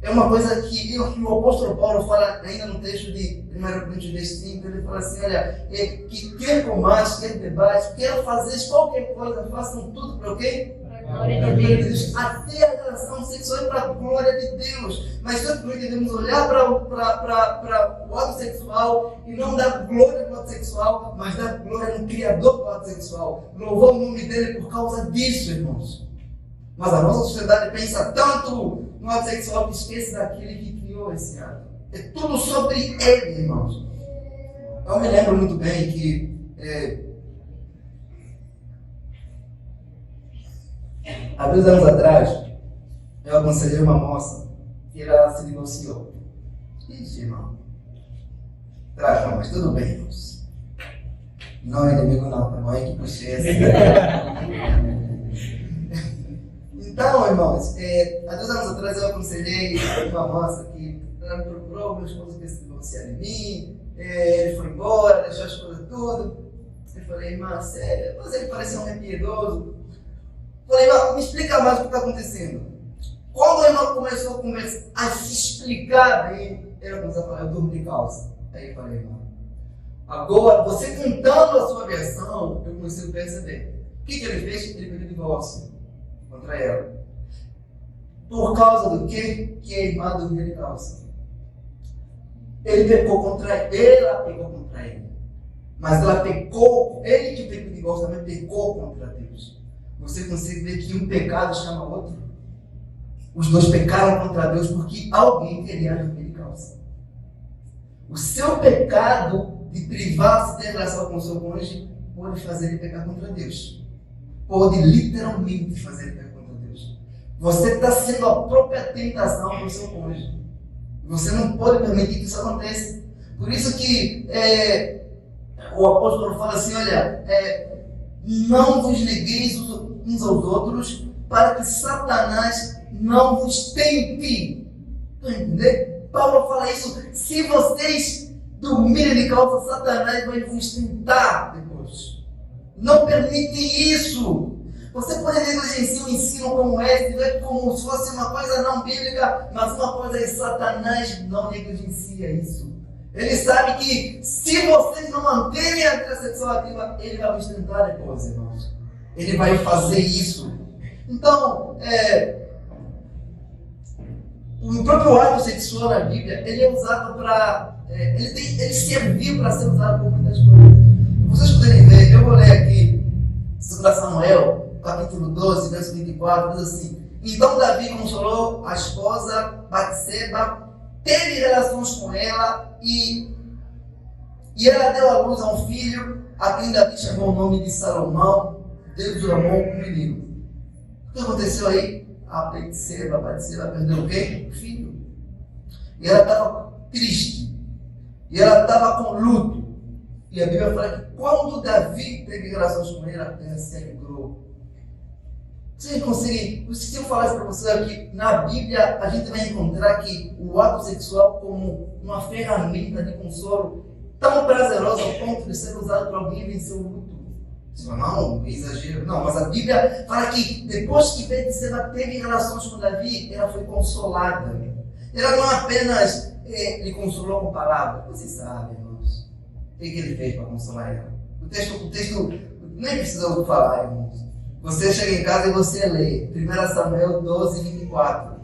É uma coisa que o apóstolo Paulo fala ainda no texto de 1 Coríntios 5, ele fala assim, olha, que quer comais, quer bebais, quer fazer qualquer coisa, façam tudo para o quê? Para a glória de Deus. Até a relação sexual é para a glória de Deus. Mas nós não devemos olhar para o ato sexual e não dar glória no ato sexual, mas dar glória no Criador do ato sexual. Louvar o nome dele por causa disso, irmãos. Mas a nossa sociedade pensa tanto no ato sexual que esquece daquele que criou esse ato. É tudo sobre ele, irmãos. Eu me lembro muito bem que há 2 anos atrás eu aconselhei uma moça que ela se divorciou. Ixi, irmão. Não, mas tudo bem, irmãos. Não é inimigo não, tá bom? É que puxei essa. Então, irmãos, há 2 anos atrás eu aconselhei uma moça que ela me procurou, meu esposo quis se divorciar de mim, ele foi embora, deixou as coisas tudo. Eu falei, irmã, sério, mas ele parecia um homem piedoso. Falei, irmã, me explica mais o que está acontecendo. Quando a irmã começou a conversar, a se explicar bem, ela começou a falar, eu durmo de calça. Aí eu falei, irmã, agora, você contando a sua versão, eu comecei a perceber. O que ele fez? Ele pediu divórcio contra ela. Por causa do quê? Que a irmã dormia de calça. Ele pecou contra ela, pecou contra ele. Mas ela pecou, ele que pecou de divórcio também pecou contra Deus. Você consegue ver que um pecado chama o outro? Os dois pecaram contra Deus porque alguém queria dormir de calça. O seu pecado de privar-se de relação com o seu cônjuge pode fazer ele pecar contra Deus. Pode literalmente fazer ele pecar contra Deus. Você está sendo a própria tentação para o seu cônjuge. Você não pode permitir que isso aconteça. Por isso que o apóstolo fala assim, olha, não vos negueis uns aos outros para que Satanás não vos tente. Estão entendendo? Paulo fala isso, se vocês dormirem de calça, Satanás vai vos tentar depois. Não permite isso. Você pode negligenciar um ensino como esse, como se fosse uma coisa não bíblica, mas uma coisa é Satanás não negligencia isso. Ele sabe que se vocês não manterem a vida sexual ativa, ele vai vos tentar depois, irmãos. Ele vai fazer isso. Então, O próprio ato sexual na Bíblia, ele é usado para... ele serviu para ser usado por muitas coisas. Vocês puderem ver, eu vou ler aqui, 2 Samuel, capítulo 12, verso 24, diz assim: então Davi consolou a esposa Batseba, teve relações com ela e ela deu à luz a um filho, a quem Davi chamou o nome de Salomão. Deus o amou um menino. O que aconteceu aí? A Batseba perdeu o quê? O filho. E ela estava triste. E ela estava com luto. E a Bíblia fala que quando Davi teve relações com ela, a terra se alegrou. Você consegue, se eu falasse para você aqui, na Bíblia a gente vai encontrar que o ato sexual como uma ferramenta de consolo tão prazerosa ao ponto de ser usado para alguém vencer o luto. Não, exagero. Não, mas a Bíblia fala que depois que Betseba teve relações com Davi, ela foi consolada. Ela não apenas lhe consolou com palavras. Vocês sabem, irmãos, o que ele fez para consolar ela? O texto nem precisa falar, irmãos. Você chega em casa e você lê 1 Samuel 12, 24.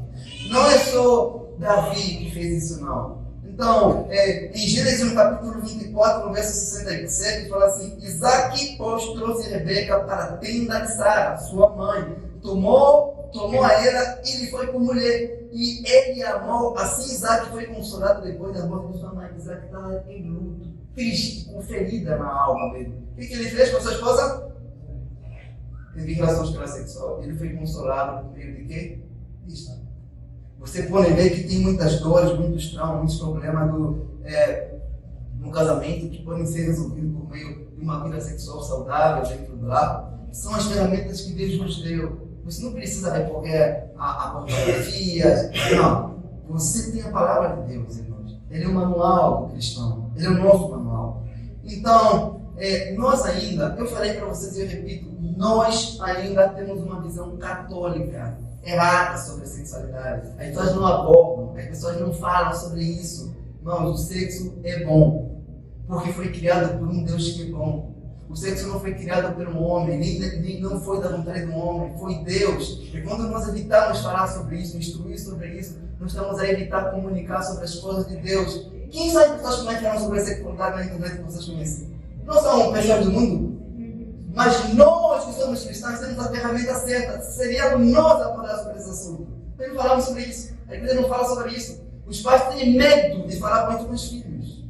Não é só Davi que fez isso, não. Então, em Gênesis, no capítulo 24, no verso 67, fala assim: Isaac, pois, trouxe Rebeca para a tenda de Sara, sua mãe. Tomou a ela e lhe foi por mulher. E ele amou. Assim Isaac foi consolado depois da morte de sua mãe. Isaac estava em luto, triste, com ferida na alma dele. O que ele fez com a sua esposa? Teve relações com ela sexual. Ele foi consolado por meio de quê? Isto. Você pode ver que tem muitas dores, muitos traumas, muitos problemas no casamento que podem ser resolvidos por meio de uma vida sexual saudável dentro do lar. São as ferramentas que Deus nos deu. Você não precisa recorrer a pornografia. Não. Você tem a palavra de Deus, irmãos. Ele é o manual do cristão. Ele é o nosso manual. Então, nós ainda, eu falei para vocês e eu repito, nós ainda temos uma visão católica errada sobre a sexualidade. As pessoas não abordam, as pessoas não falam sobre isso. Não, o sexo é bom, porque foi criado por um Deus que é bom. O sexo não foi criado por um homem, nem não foi da vontade do homem, foi Deus. E quando nós evitamos falar sobre isso, instruir sobre isso, nós estamos a evitar comunicar sobre as coisas de Deus. Quem sabe pessoas que falam sobre a sexualidade na internet que vocês conhecem? Não são pessoas do mundo? Mas nós que somos cristãos temos a ferramenta certa. Seria nós a falar sobre esse assunto. Nós não falamos sobre isso. A igreja não fala sobre isso. Os pais têm medo de falar muito com os filhos.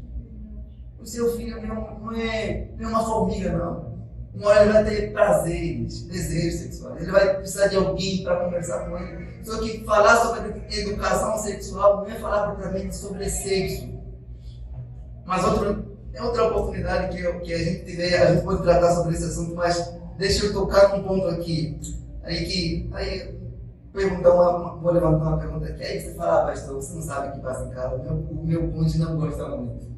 O seu filho não é uma formiga, não. Uma hora ele vai ter prazeres, desejos sexuais. Ele vai precisar de alguém para conversar com ele. Só que falar sobre educação sexual não é falar propriamente sobre sexo. Mas outra oportunidade que a gente tiver, a gente pode tratar sobre esse assunto, mas deixa eu tocar num ponto aqui. Aí vou levantar uma pergunta aqui. Aí você fala, pastor, você não sabe o que passa em casa. O meu cônjuge não gosta muito.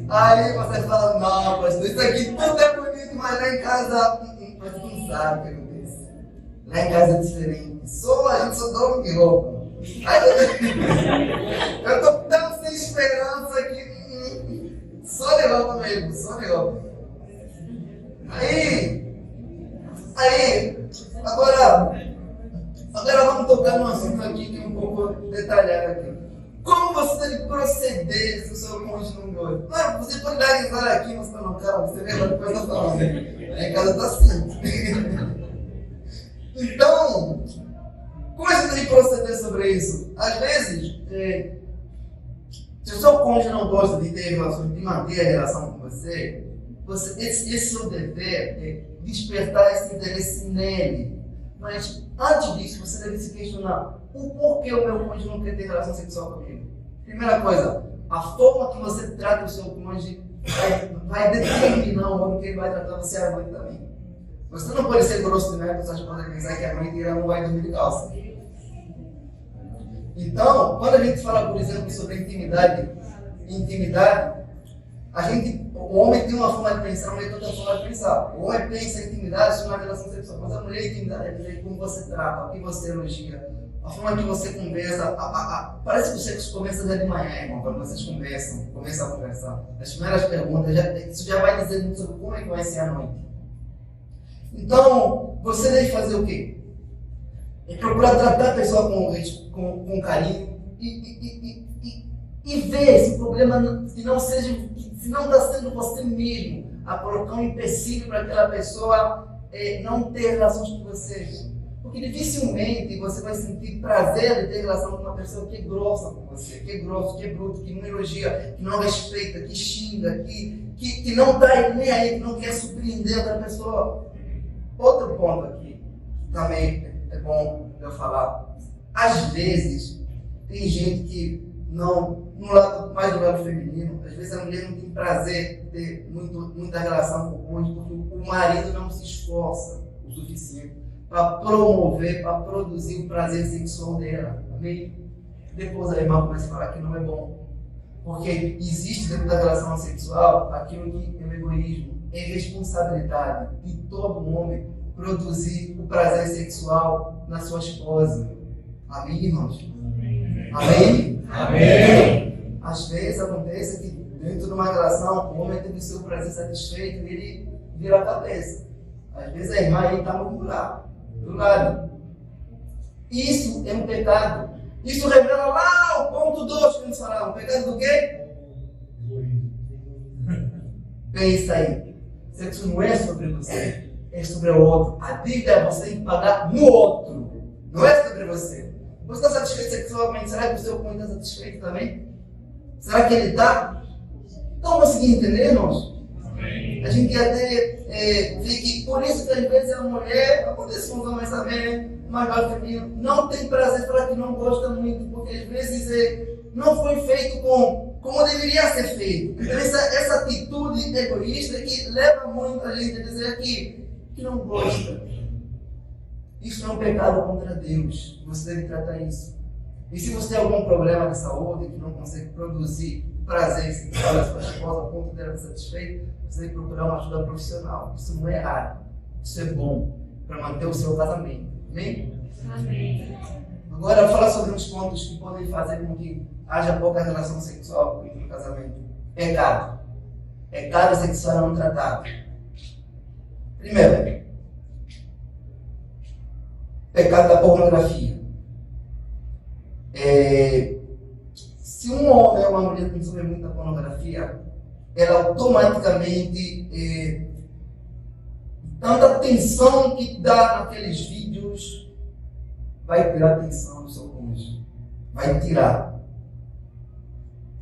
Aí você fala, não, pastor, isso aqui tudo é bonito, mas lá em casa, mas tu não sabe o que acontece. Lá em casa é diferente. A gente só dorme de roupa. Eu estou tão sem esperança que só de roupa mesmo, só de roupa. Agora vamos tocar num assunto aqui que é um pouco detalhado aqui. Como você deve proceder se o seu cônjuge não gosta? Não, você pode dar risada aqui, mas não, cara, você vê agora depois da falando. Lá em casa está assim. Então, como você deve proceder sobre isso? Às vezes, se o seu cônjuge não gosta de ter relações, de manter a relação com você, esse seu dever é despertar esse interesse nele. Mas antes disso, você deve se questionar: o porquê o meu cônjuge não quer ter relação sexual comigo? Primeira coisa, a forma que você trata o seu cônjuge vai determinar o modo que ele vai tratar você à noite também. Você não pode ser grosso demais para sua esposa pensar que a noite ela não vai dormir de calça. Então, quando a gente fala, por exemplo, sobre intimidade, o homem tem uma forma de pensar, a mulher tem outra forma de pensar. O homem pensa em intimidade sobre uma relação sexual, mas a mulher, intimidade é como você trata, o que você elogia, a forma que você conversa. Parece que o sexo começa já de manhã, irmão, quando vocês começam a conversar. As primeiras perguntas, isso já vai dizer muito sobre como é que vai ser a noite. Então, você deve fazer o quê? É procurar tratar a pessoa com carinho e ver se o problema se não está sendo você mesmo a colocar um empecilho para aquela pessoa não ter relações com você. Porque dificilmente você vai sentir prazer de ter relação com uma pessoa que é grossa com você, que é grosso, que é bruto, que não elogia, que não respeita, que xinga, que não está nem aí, que não quer surpreender outra pessoa. Outro ponto aqui, que também é bom eu falar. Às vezes, tem gente que mais do lado feminino, às vezes a mulher não tem prazer de ter muita relação com o cônjuge, porque o marido não se esforça o suficiente para promover, para produzir o prazer sexual dela. Amém? Depois a irmã começa a falar que não é bom. Porque existe dentro da relação sexual aquilo que é o egoísmo, é responsabilidade de todo homem produzir o prazer sexual na sua esposa. Amém, irmãos? Amém? Amém. Às vezes acontece que dentro de uma relação o homem tem o seu prazer satisfeito e ele vira a cabeça. Às vezes a irmã aí está do lado. Isso é um pecado. Isso revela lá o ponto 2 que eles falaram. O pecado do quê? Pensa aí. Sexo não é sobre você, é sobre o outro. A dívida é você tem que pagar no outro. Não é sobre você. Você está satisfeito sexualmente? Será que o seu cônjuge está satisfeito também? Será que ele está? Então, conseguir entender, irmãos? A gente até vê que por isso que às vezes a mulher, acontece com os homens também, mas o feminino não tem prazer para que não gosta muito, porque às vezes não foi feito como deveria ser feito. Então, essa atitude egoísta que leva muito a gente a dizer que não gosta. Isso não é um pecado contra Deus. Você deve tratar isso. E se você tem algum problema de saúde que não consegue produzir prazer sexual à sua esposa a ponto dela estar satisfeita, você deve procurar uma ajuda profissional. Isso não é errado. Isso é bom para manter o seu casamento. Amém? Amém. Agora, falar sobre uns pontos que podem fazer com que haja pouca relação sexual no casamento. Pecado. Pecado sexual não tratado. Primeiro, pecado da pornografia. Se um homem ou uma mulher consome muita pornografia, ela automaticamente, tanta atenção que dá naqueles vídeos, vai tirar a atenção do seu cônjuge. Vai tirar.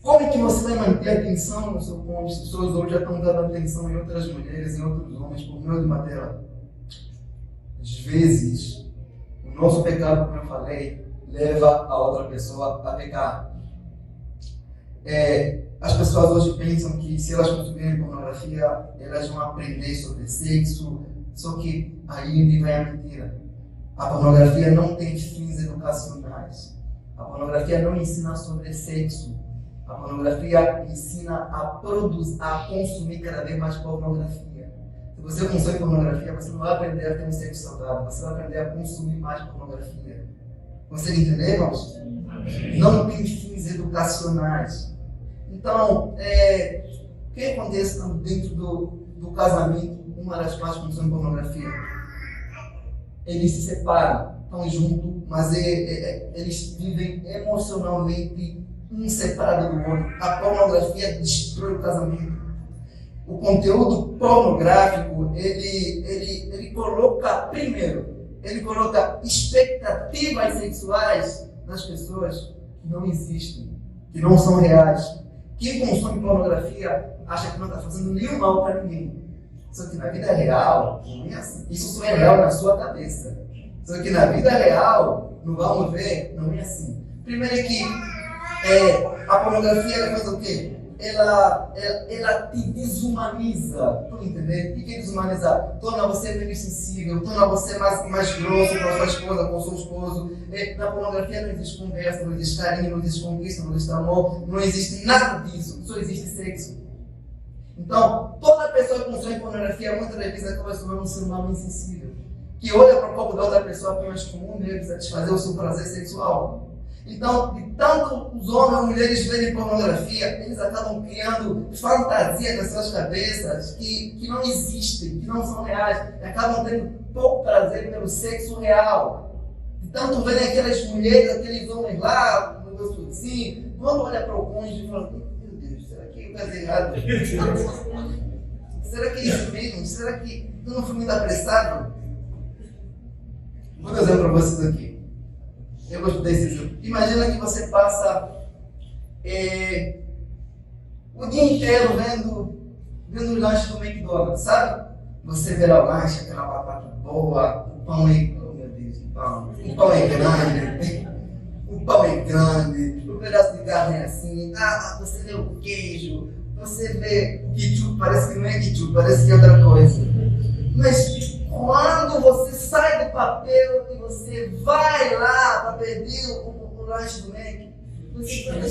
Como é que você vai manter a atenção no seu cônjuge? Os seus homens já estão dando atenção em outras mulheres, em outros homens, por meio de uma tela. Às vezes, o nosso pecado, como eu falei, leva a outra pessoa a pecar. As pessoas hoje pensam que se elas consumirem pornografia, elas vão aprender sobre sexo, só que aí vem a mentira. A pornografia não tem fins educacionais. A pornografia não ensina sobre sexo. A pornografia ensina a consumir cada vez mais pornografia. Se você consome pornografia, você não vai aprender a ter um sexo saudável, você vai aprender a consumir mais pornografia. Consegue entender, irmãos? Não tem fins educacionais. Então, o que acontece dentro do casamento? Uma das partes consome pornografia. Eles se separam, estão juntos, mas eles vivem emocionalmente um separado do outro. A pornografia destrói o casamento. O conteúdo pornográfico, ele coloca expectativas sexuais das pessoas que não existem, que não são reais. Quem consome pornografia acha que não está fazendo nenhum mal para ninguém. Só que na vida real, não é assim. Isso só é real na sua cabeça. Só que na vida real, não vamos ver, não é assim. Primeiro é que a pornografia ela faz o quê? Ela te desumaniza. Tu entender? O que é desumanizar? Torna você menos sensível, torna você mais grosso com a sua esposa, com o seu esposo. Na pornografia não existe conversa, não existe carinho, não existe conquista, não existe amor, não existe nada disso, só existe sexo. Então, toda pessoa que consome pornografia muitas vezes acaba se tornando um ser humano insensível, que olha para o corpo da outra pessoa apenas como um meio de satisfazer o seu prazer sexual. Então, de tanto os homens ou mulheres verem pornografia, eles acabam criando fantasias nas suas cabeças que não existem, que não são reais, e acabam tendo pouco prazer pelo sexo real. De tanto ver aquelas mulheres, aqueles homens lá, um negócio assim, quando olha para o cônjuge e fala, meu Deus, será que eu casei errado? Será que é isso mesmo? Será que eu não fui muito apressado? Vou dizer para vocês aqui. Eu gosto desse exemplo. Imagina que você passa o dia inteiro vendo o lanche do McDonald's, sabe? Você vê lá o lanche, aquela batata boa, o pão é... Oh meu Deus, o pão é grande. O pão é grande, o pedaço de carne é assim, você vê o queijo, você vê o ketchup, parece que não é ketchup, parece que é outra coisa. Mas quando você sai do papel e você vai lá para pedir o lanche do Mac, você fala,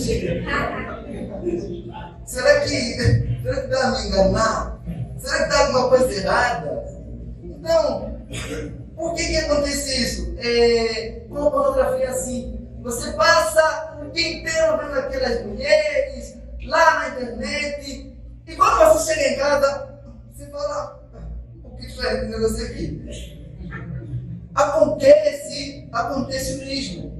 será que está me enganar? Será que está alguma coisa errada? Então, por que acontece isso? Com a pornografia é assim. Você passa o dia inteiro vendo aquelas mulheres lá na internet e quando você chega em casa, você fala, o que foi esse negócio aqui? Acontece o mesmo.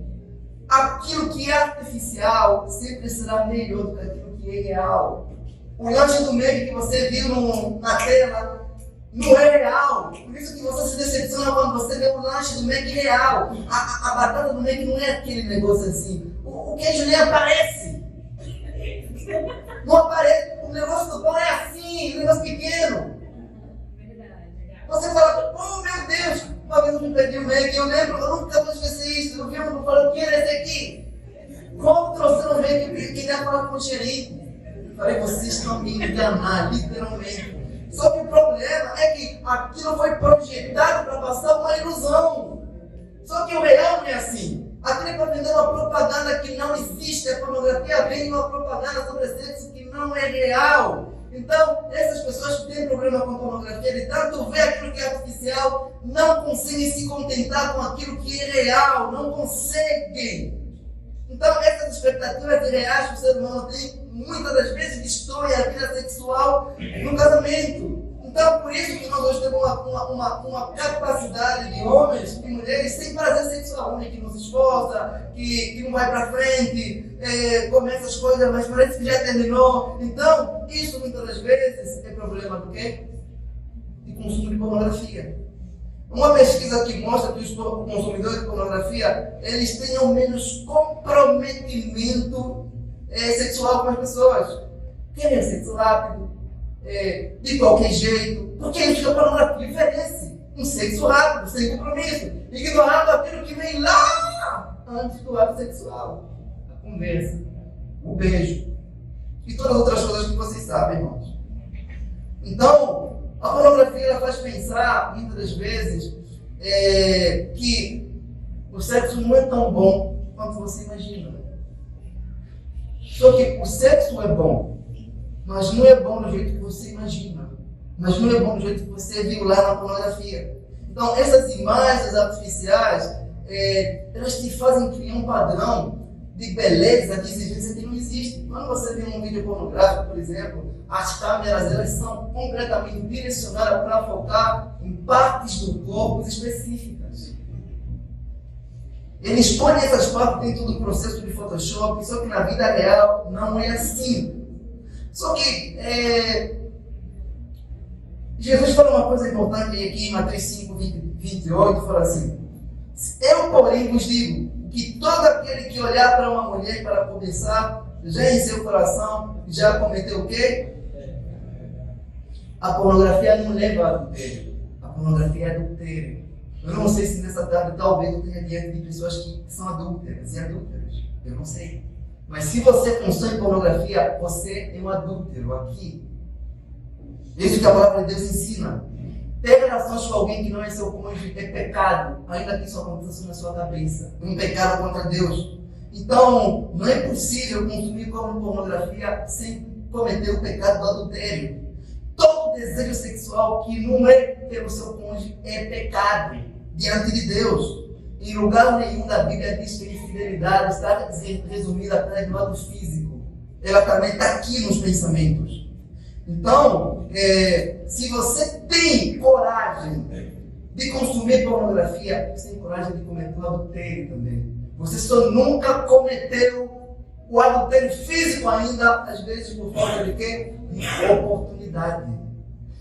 Aquilo que é artificial sempre será melhor do que aquilo que é real. O lanche do meio que você viu na tela não é real. Por isso que você se decepciona quando você vê o lanche do Mac real. A batata do Mac não é aquele negócio assim. O queijo nem aparece. Não aparece. O negócio do pão é assim, um negócio pequeno. Você fala, oh meu Deus, uma vez eu me perdi o Mac, eu lembro, eu nunca vou esquecer isso. Eu vi um falando, quem era esse aqui? Como trouxeram o Mac que queria falar com o gerente? Falei, vocês estão me enganando, literalmente. Só que o problema é que aquilo foi projetado para passar uma ilusão. Só que o real não é assim. Aquilo é para vender uma propaganda que não existe. A pornografia vem uma propaganda sobre sexo que não é real. Então, essas pessoas que têm problema com a pornografia, de tanto ver aquilo que é artificial, não conseguem se contentar com aquilo que é real. Não conseguem. Então, essas expectativas reais que o ser humano tem, muitas das vezes destroem a vida sexual no casamento. Então, por isso que nós hoje temos uma capacidade de homens e mulheres sem prazer sexual. Homem que não se esforça, que não vai para frente, começa as coisas, mas parece que já terminou. Então, isso muitas das vezes é problema do quê? De consumo de pornografia. Uma pesquisa que mostra que os consumidores de pornografia, eles tenham menos comprometimento sexual com as pessoas. Querem sexo rápido, de qualquer jeito, porque eles a pornografia oferece um sexo rápido, sem compromisso, ignorando aquilo que vem lá antes do ato sexual. A conversa, o beijo e todas as outras coisas que vocês sabem, irmãos. Então, a pornografia ela faz pensar, muitas das vezes, que o sexo não é tão bom quanto você imagina. Só que o sexo é bom, mas não é bom do jeito que você imagina. Mas não é bom do jeito que você viu lá na pornografia. Então, essas imagens artificiais, elas te fazem criar um padrão de beleza, de exigência que não existe. Quando você vê um vídeo pornográfico, por exemplo, as câmeras elas são completamente direcionadas para focar em partes do corpo específicas. Eles põem essas partes dentro do processo de Photoshop, só que na vida real não é assim. Só que Jesus fala uma coisa importante aqui em Mateus 5, 28, fala assim: eu, porém, vos digo que todo aquele que olhar para uma mulher para cobiçar, já em seu coração, já cometeu o quê? A pornografia não leva a adultério. A pornografia é adultério. Eu não sei se nessa tarde talvez eu tenha diante de pessoas que são adúlteras e adúlteras. Eu não sei. Mas se você consome pornografia, você é um adúltero aqui. Isso que a palavra de Deus ensina. Ter relações com alguém que não é seu cônjuge é pecado, ainda que isso aconteça na sua cabeça. Um pecado contra Deus. Então, não é possível consumir pornografia sem cometer o pecado do adultério. Todo desejo sexual que não é pelo seu cônjuge é pecado diante de Deus. Em lugar nenhum da Bíblia diz que a infidelidade está resumida apenas no lado físico. Ela também está aqui nos pensamentos. Então, se você tem coragem de consumir pornografia, você tem coragem de cometer o adultério também. Você só nunca cometeu o adultério físico ainda, às vezes por falta de quê? De oportunidade.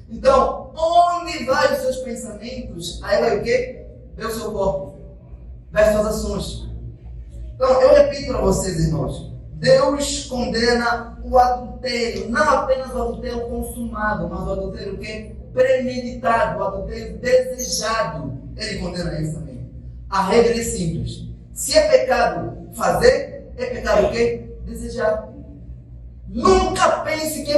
Então, onde vai os seus pensamentos? Aí vai o quê? Vai o seu corpo, vai as suas ações. Então, eu repito para vocês, irmãos, Deus condena o adultério, não apenas o adultério consumado, mas o adultério o quê? Premeditado, o adultério desejado. Ele condena isso também. A regra é simples. Se é pecado fazer, é pecado o quê? Desejar. Nunca pense que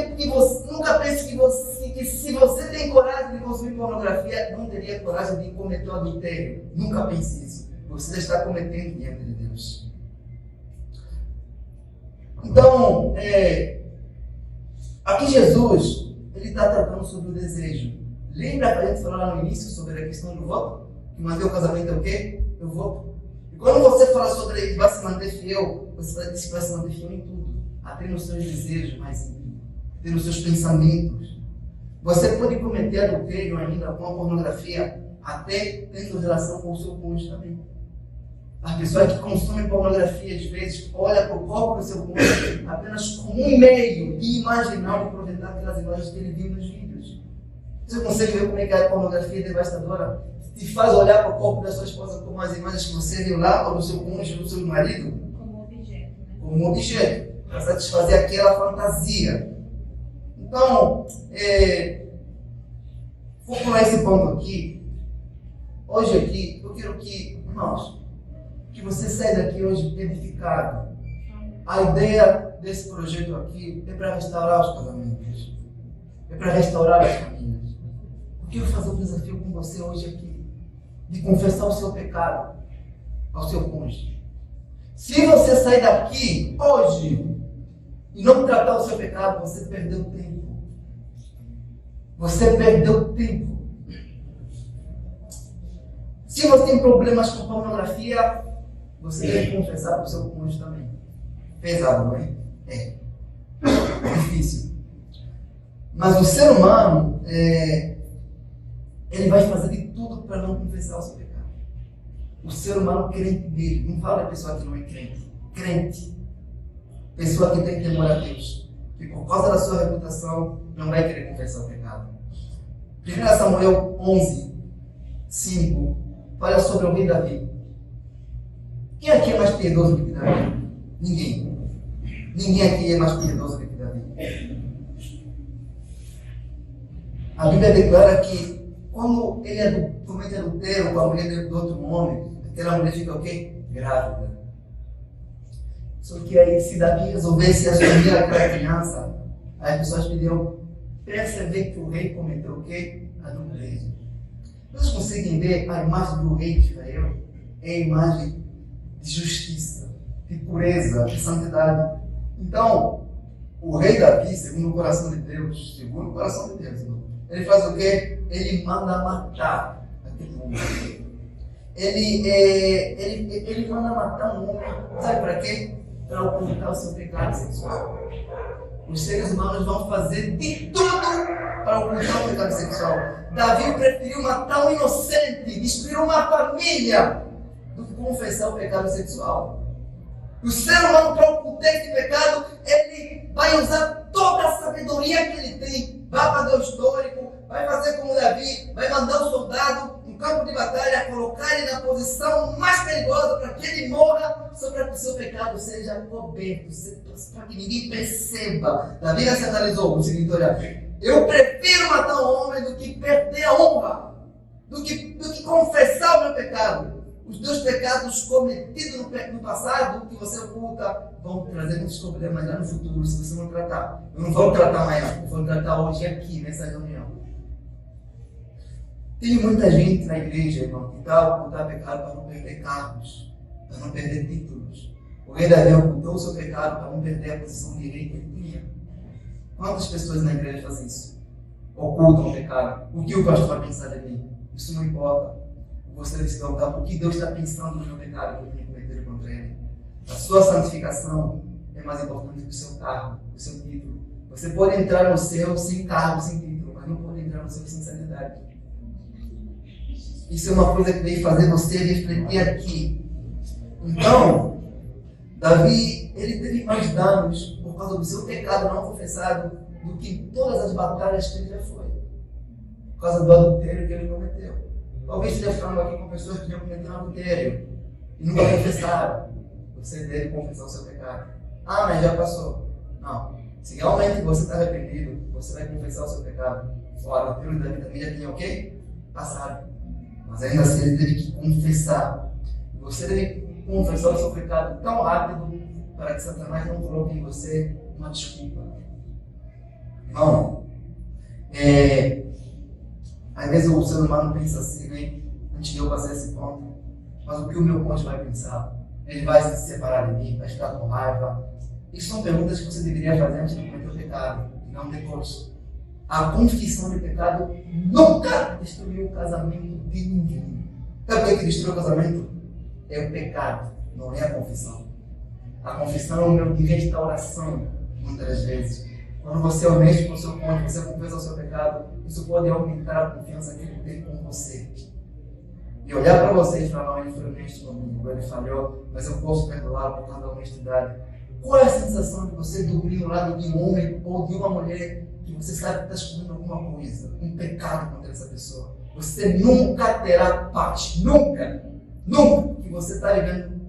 se você tem coragem de consumir pornografia, não teria coragem de cometer o adultério. Nunca pense isso. Você está cometendo diante de Deus. Então, aqui Jesus, ele está tratando sobre o desejo. Lembra que a gente falou lá no início sobre a questão do voto? Que manter o casamento é o quê? É o voto. E quando você fala sobre ele vai se manter fiel, você diz que vai se manter fiel em tudo. Até nos seus desejos mais íntimos, até nos seus pensamentos. Você pode cometer adultério ainda com a pornografia, até tendo relação com o seu cônjuge também. As pessoas que consomem pornografia, às vezes, olham para o corpo do seu cônjuge apenas como um meio de imaginar, de aproveitar aquelas imagens que ele viu nos vídeos. Você consegue ver como é que a pornografia é devastadora? Te faz olhar para o corpo da sua esposa como as imagens que você viu lá, ou do seu cônjuge, ou do seu marido? Como objeto, né? Como objeto, para satisfazer aquela fantasia. Então, vou pular esse ponto aqui. Hoje aqui, eu quero que, irmãos, que você saia daqui hoje edificado. A ideia desse projeto aqui é para restaurar os casamentos. É para restaurar as famílias. Eu quero fazer um desafio com você hoje aqui, de confessar o seu pecado ao seu cônjuge. Se você sair daqui hoje e não tratar o seu pecado, você perdeu tempo. Você perdeu tempo. Se você tem problemas com pornografia, você deve confessar para o seu cônjuge também. Pesado, não é? É difícil. Mas o ser humano, ele vai fazer de tudo para não confessar o seu pecado. O ser humano crente dele, não fala a pessoa que não é crente. Crente. Pessoa que tem temor a Deus. Que por causa da sua reputação, não vai querer confessar o pecado. 1 Samuel 11, 5, fala sobre o rei Davi. Quem aqui é mais piedoso do que Davi? Ninguém. Ninguém aqui é mais piedoso do que Davi. A Bíblia declara que quando ele comete adultério com a mulher do outro homem, aquela mulher fica o quê? Grávida. Só que aí, se Davi resolvesse assumir aquela criança, as pessoas podiam perceber que o rei cometeu o quê? Adultério. Vocês conseguem ver a imagem do rei de Israel? É a imagem de justiça, de pureza, de santidade. Então, o rei Davi, segundo o coração de Deus, irmão, ele faz o quê? Ele manda matar aquele homem. Ele manda matar um homem, sabe para quê? Para ocultar o seu pecado sexual. Os seres humanos vão fazer de tudo para ocultar o pecado sexual. Davi preferiu matar um inocente, destruir uma família, do que confessar o pecado sexual. O ser humano, para ocultar esse pecado, ele vai usar toda a sabedoria que ele tem. Vai fazer o histórico, vai fazer como Davi, vai mandar um soldado no campo de batalha, colocar ele na posição mais perigosa para que ele morra, só para que o seu pecado seja coberto, para que ninguém perceba. Davi já se analisou o seguinte: olha, eu prefiro matar um homem do que perder a honra, do que confessar o meu pecado. Os teus pecados cometidos no passado, que você oculta, vão trazer muitos problemas lá no futuro, se você não tratar. Eu não vou tratar amanhã, eu vou tratar hoje aqui, nessa reunião. Tem muita gente na igreja, irmão, que está ocultando pecado para não perder cargos, para não perder títulos. O rei Davi ocultou o seu pecado para não perder a posição de rei que ele tinha. Quantas pessoas na igreja fazem isso? Ocultam o pecado. O que o pastor vai pensar de mim? Isso não importa. Você deve se perguntar o que Deus está pensando no meu pecado que eu tenho cometido contra ele. A sua santificação é mais importante que o seu cargo, o seu título. Você pode entrar no céu sem cargo, sem título, mas não pode entrar no céu sem sanidade. Isso é uma coisa que deve fazer você refletir aqui. Então, Davi, ele teve mais danos por causa do seu pecado não confessado do que todas as batalhas que ele já foi. Por causa do adultério que ele cometeu. Talvez esteja falando aqui com pessoas que já cometeram adultério e nunca confessaram. Você deve confessar o seu pecado. Ah, mas já passou. Não. Se realmente você está arrependido, você vai confessar o seu pecado. O adultério da vida já tinha o quê? Passado. Mas ainda assim ele teve que confessar. Você deve confessar o seu pecado tão rápido para que Satanás não coloque em você uma desculpa. Não. Às vezes o ser humano pensa assim, né? Antes de eu passar esse ponto, mas o que o meu cônjuge vai pensar? Ele vai se separar de mim, vai ficar com raiva. Isso são perguntas que você deveria fazer antes de cometer o pecado, não depois. A confissão de pecado nunca destruiu o casamento de ninguém. Sabe o que destrói o casamento? É o pecado, não é a confissão. A confissão é um meio de restauração, muitas vezes. Quando você é honesto com o seu cônjuge, você confessa o seu pecado, isso pode aumentar a confiança que ele tem com você. E olhar para você e falar, não, ele foi honesto comigo, ele falhou, mas eu posso perdoar por causa da honestidade. Qual é a sensação de você dormir ao lado de um homem ou de uma mulher que você sabe que está escondendo alguma coisa, um pecado contra essa pessoa? Você nunca terá paz, nunca que você está vivendo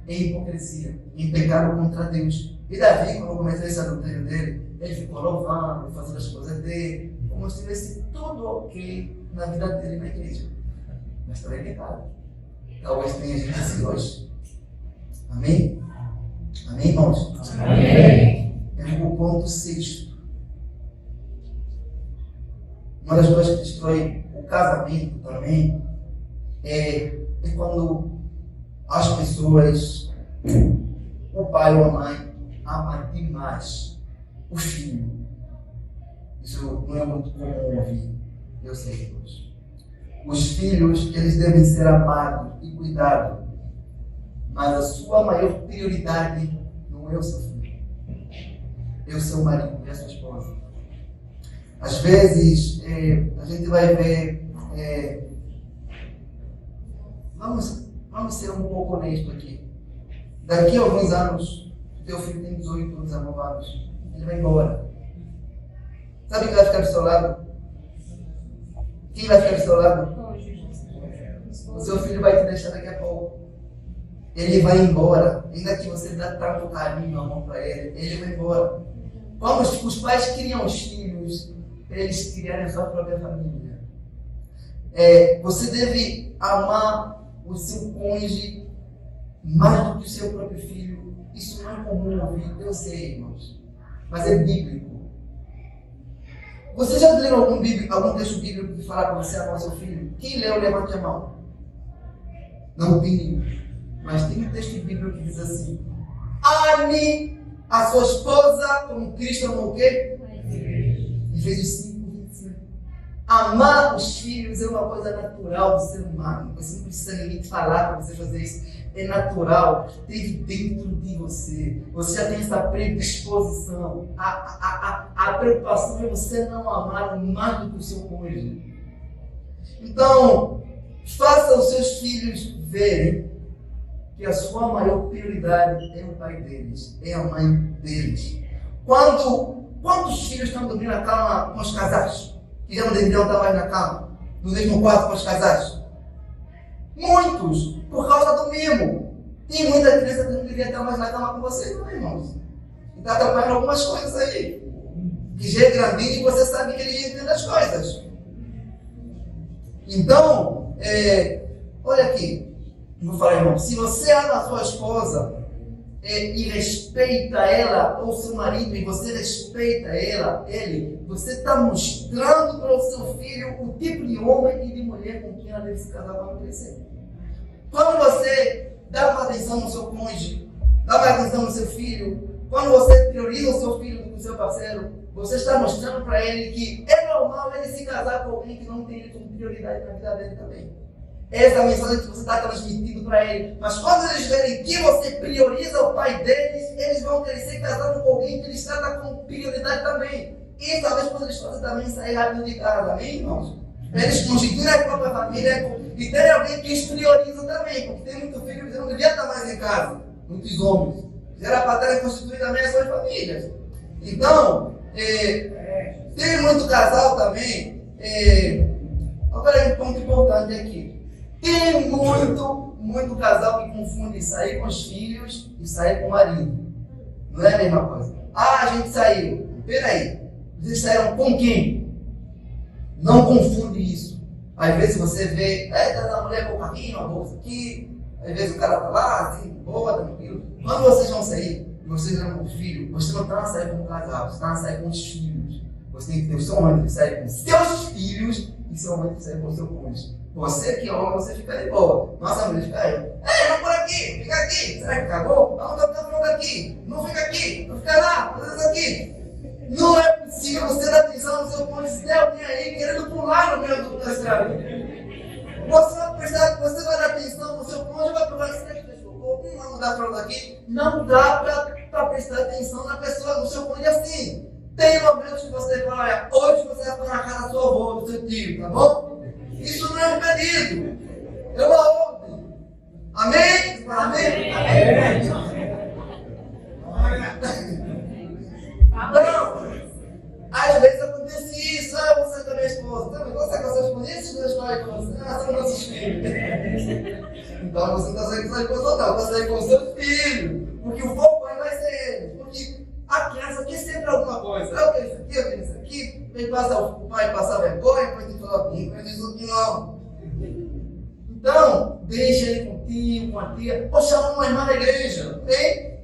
em hipocrisia, em pecado contra Deus. E Davi, quando começou esse adultério dele, ele ficou louvando, fazendo as coisas dele, como se tivesse tudo ok na vida dele na igreja. Mas também é pecado. Talvez tenha gente assim hoje. Amém? Amém, irmãos? Amém. É o ponto 6. Uma das coisas que destrói o casamento também é quando as pessoas, o pai ou a mãe, amam demais o filho. Isso não é muito comum ouvir, eu sei, irmãos. Os filhos, eles devem ser amados e cuidados, mas a sua maior prioridade não é o seu filho, é o seu marido e a sua esposa. Às vezes, a gente vai ver, vamos ser um pouco honestos aqui. Daqui a alguns anos, teu filho tem 18, 19 anos, ele vai embora. Sabe quem vai ficar do seu lado? Quem vai ficar do seu lado? O seu filho vai te deixar daqui a pouco. Ele vai embora. Ainda que você dá tanto carinho, amor para ele vai embora. Quando os pais criam os filhos, eles criarem a sua própria família. Você deve amar o seu cônjuge mais do que o seu próprio filho. Isso não é comum ouvir, eu sei, irmãos. Mas é bíblico. Você já leu algum texto bíblico que fala para você amar o seu filho? Quem leu, levante a mão. Não tem nenhum. Mas tem um texto bíblico que diz assim: ame a sua esposa como Cristo amou o quê? Efésios 5:25. Amar os filhos é uma coisa natural do ser humano. Você não precisa ninguém te falar para você fazer isso. É natural, teve dentro de você. Você já tem essa predisposição. A preocupação é você não amar mais do que o seu cônjuge. Então, faça os seus filhos verem que a sua maior prioridade é o pai deles, é a mãe deles. Quantos filhos estão dormindo na cama com os casados? Que já não deveriam estar mais na cama, no mesmo quarto com os casados? Muitos, por causa do mimo. Tem muita criança que não deveria estar mais na cama com vocês, não, irmãos? E está atrapalhando algumas coisas aí. Que já é grandinho e você sabe que ele já entende as coisas. Então, olha aqui. Vou falar, irmão. Se você ama a sua esposa e respeita ela, ou seu marido, e você respeita ele, você está mostrando para o seu filho o tipo de homem e de mulher com quem ela deve se casar quando crescer. Quando você dá uma atenção no seu cônjuge, dá uma atenção no seu filho, quando você prioriza o seu filho do que o seu parceiro, você está mostrando para ele que é normal ele se casar com alguém que não tem ele como prioridade na vida dele também. Essa é a mensagem que você está transmitindo para ele. Mas quando eles verem que você prioriza o pai deles, eles vão crescer casando com alguém que eles tratam com prioridade também. E talvez quando eles fazem também sair rápido de casa, amém, irmãos? Eles constituem a própria família E tem alguém que exterioriza também, porque tem muito filho que não devia estar mais em casa. Muitos homens. Era para terem constituído também as suas famílias. Então, tem muito casal também. Olha um ponto importante aqui. Tem muito casal que confunde sair com os filhos e sair com o marido. Não é a mesma coisa. Ah, a gente saiu. Peraí. Vocês saíram com quem? Não confunde isso. Às vezes você vê, tá a mulher com o carrinho, a bolsa aqui. Às vezes o cara tá lá, assim, boa, tranquilo. Quando vocês vão sair, vocês vão com o filho, você não está a sair com o casal, você está a sair com os filhos. Você tem que ter o seu momento de sair com seus filhos e seu momento de sair com o seu cônjuge. Você que é homem, você fica de boa. Nossa mulher fica aí. Vamos por aqui, fica aqui. Será que acabou? Vamos dar pronto aqui. Não fica aqui, não fica lá, faz isso aqui. Não é possível você dar atenção no seu cônjuge se tem alguém aí querendo pular no meio do estrada. Você vai dar atenção no seu cônjuge, vai provar que vamos dar pronto aqui. Não dá para prestar atenção na pessoa do seu cônjuge assim. Tem momentos que você fala, olha, hoje você vai pôr na cara da sua avó, do seu tio, tá bom? Isso não é um pedido, é uma ordem. Amém? Amém? Amém. Não. Às vezes acontece isso, você com a minha esposa, também você com a sua esposa, esses dois pais com você, são nossos filhos. Então você não está saindo com a sua esposa, não, está saindo com o seu filho, porque o foco aí vai ser ele, porque a criança quer sempre alguma coisa. Eu quero isso aqui, o pai passa vergonha, depois tem que falar, não quero isso aqui não. Então, deixa ele com o tio, com a tia, ou chama uma irmã da igreja, ok?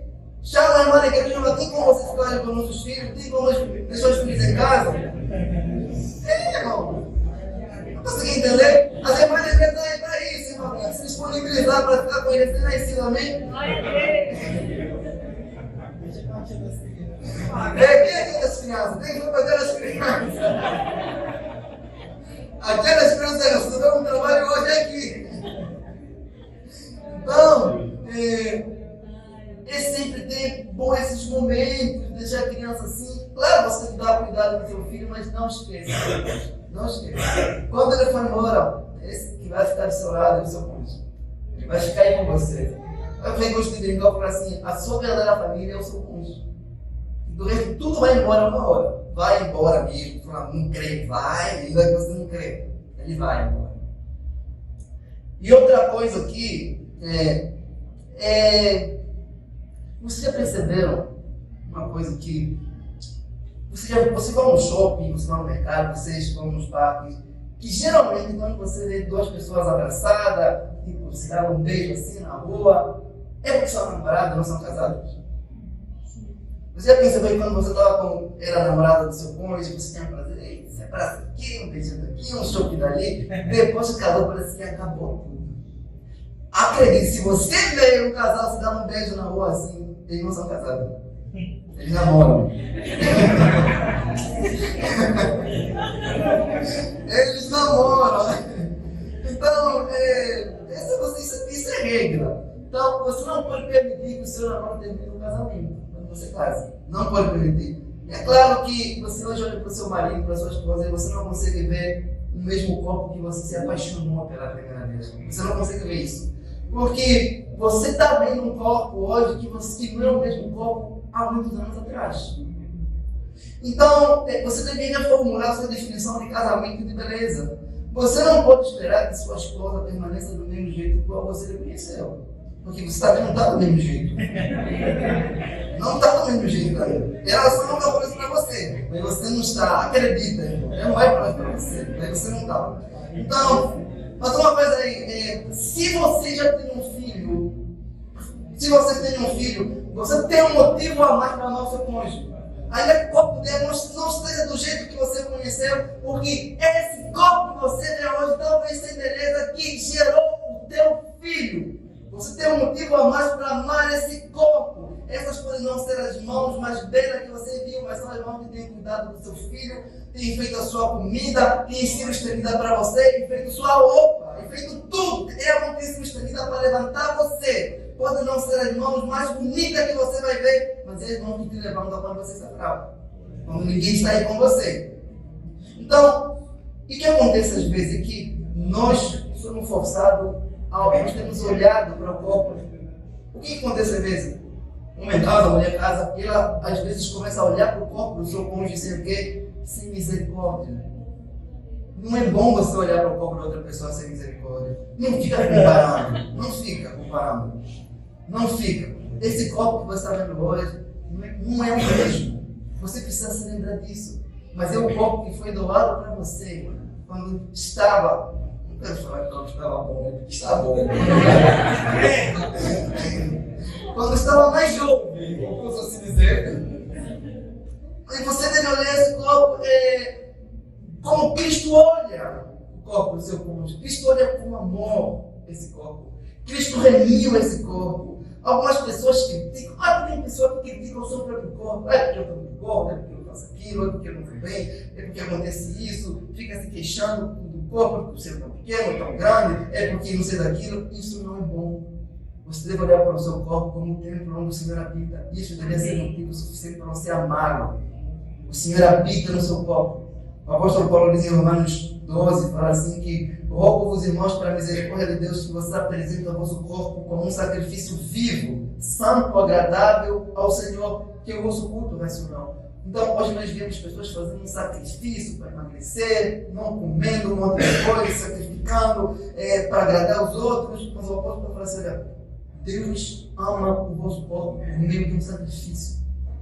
Chama a irmã da igreja, não tem como vocês ficarem com os nossos filhos, tem como deixar os filhos em casa. Irmão. Não consegui entender? As irmãs da igreja estão aí para isso, irmão. Se disponibilizar para ficar com eles, nascido, amém? Quem é aquelas crianças? Tem que fazer as crianças. Aquelas crianças, você deu um trabalho hoje aqui. Então, é sempre bom esses momentos, deixar a criança assim. Claro, você tem que dar cuidado com seu filho, mas não esqueça. Não esqueça. Quando ele for embora, esse que vai ficar do seu lado é o seu cônjuge. Ele vai ficar aí com você. Eu falei com de brincar por assim, a sua verdadeira família é o seu cônjuge. Do resto, tudo vai embora uma hora. Vai embora mesmo. Fala, não crê, vai, ainda que você não crê. Ele vai embora. E outra coisa aqui vocês já perceberam uma coisa que você vai no shopping, você vai no mercado, vocês vão nos parques, que geralmente quando você vê duas pessoas abraçadas, tipo, você dá um beijo assim na rua, é porque são namorados, não são casados. Você já percebeu que quando você era namorada do seu cônjuge, você tinha prazer, você abraça aqui, um beijinho daqui, um choque dali, depois que casou, parece que acabou tudo. Acredite, se você vê um casal se dar um beijo na rua assim, eles não são casados. Eles namoram. Eles namoram. Então, isso é regra. Então, você não pode permitir que o seu namoro termine no casamento, quando você casa. Não pode permitir. É claro que você hoje olha para o seu marido, para a sua esposa, e você não consegue ver o mesmo corpo que você se apaixonou pela primeira vez. Você não consegue ver isso. Porque você está vendo um corpo hoje que não é o mesmo corpo há muitos anos atrás. Então, você deveria formular sua definição de casamento e de beleza. Você não pode esperar que sua esposa permaneça do mesmo jeito que você conheceu. Porque você está vendo, não está do mesmo jeito. Não está do mesmo jeito ainda. Ela só não está falando isso para você. Mas você não está, acredita, irmão. Ela não vai falar para você. Mas você não está. Então, mas uma coisa aí, se você já tem um filho, você tem um motivo a mais para amar o seu cônjuge. Ainda que o corpo dele não esteja do jeito que você conheceu, porque esse corpo que você vê hoje talvez seja beleza que gerou o teu filho. Você tem um motivo a mais para amar esse corpo. Essas podem não ser as mãos mais belas que você viu, mas são as mãos que têm cuidado do seu filho, têm feito a sua comida, têm sido estendida para você, têm feito sua roupa, têm feito tudo. É a mão que tem sido estendida para levantar você. Podem não ser as mãos mais bonitas que você vai ver, mas é as mãos que te levantam quando você está bravo, quando ninguém está aí com você. Então, o que acontece às vezes é que nós somos forçados, nós temos olhado para o corpo. O que acontece às vezes? Uma em casa, a mulher em casa, ela às vezes começa a olhar para o corpo do seu cônjuge sem o quê? Sem misericórdia. Não é bom você olhar para o corpo de outra pessoa sem misericórdia. Não fica comparando. Não fica comparando. Não fica. Esse corpo que você está vendo hoje não é o mesmo. Você precisa se lembrar disso. Mas é o corpo que foi doado para você quando estava. Não quero falar que não estava bom, né? Porque está bom. Quando estava mais jovem, como posso assim dizer. E você deve olhar esse corpo como Cristo olha o corpo do seu cônjuge. Cristo olha com amor esse corpo. Cristo remiu esse corpo. Algumas pessoas criticam. Tem pessoas que criticam o seu próprio corpo. É porque eu estou muito gordo, é porque eu faço aquilo, é porque eu não fui bem, é porque acontece isso. Fica se queixando do corpo, porque você é tão pequeno, tão grande, é porque não sei daquilo. Isso não é bom. Você deve olhar para o seu corpo como um templo onde o Senhor habita. Isso deve ser motivo suficiente para você amá-lo. O Senhor habita no seu corpo. O apóstolo Paulo diz em Romanos 12, fala assim que rogo-vos, irmãos, para a misericórdia de Deus, que vocês apresentem o vosso corpo como um sacrifício vivo, santo, agradável ao Senhor, que é o vosso culto racional. Então, hoje nós vemos pessoas fazendo um sacrifício para emagrecer, não comendo um monte de coisa, sacrificando para agradar os outros. Mas o apóstolo fala assim, olha, Deus ama o vosso corpo por meio de um sacrifício.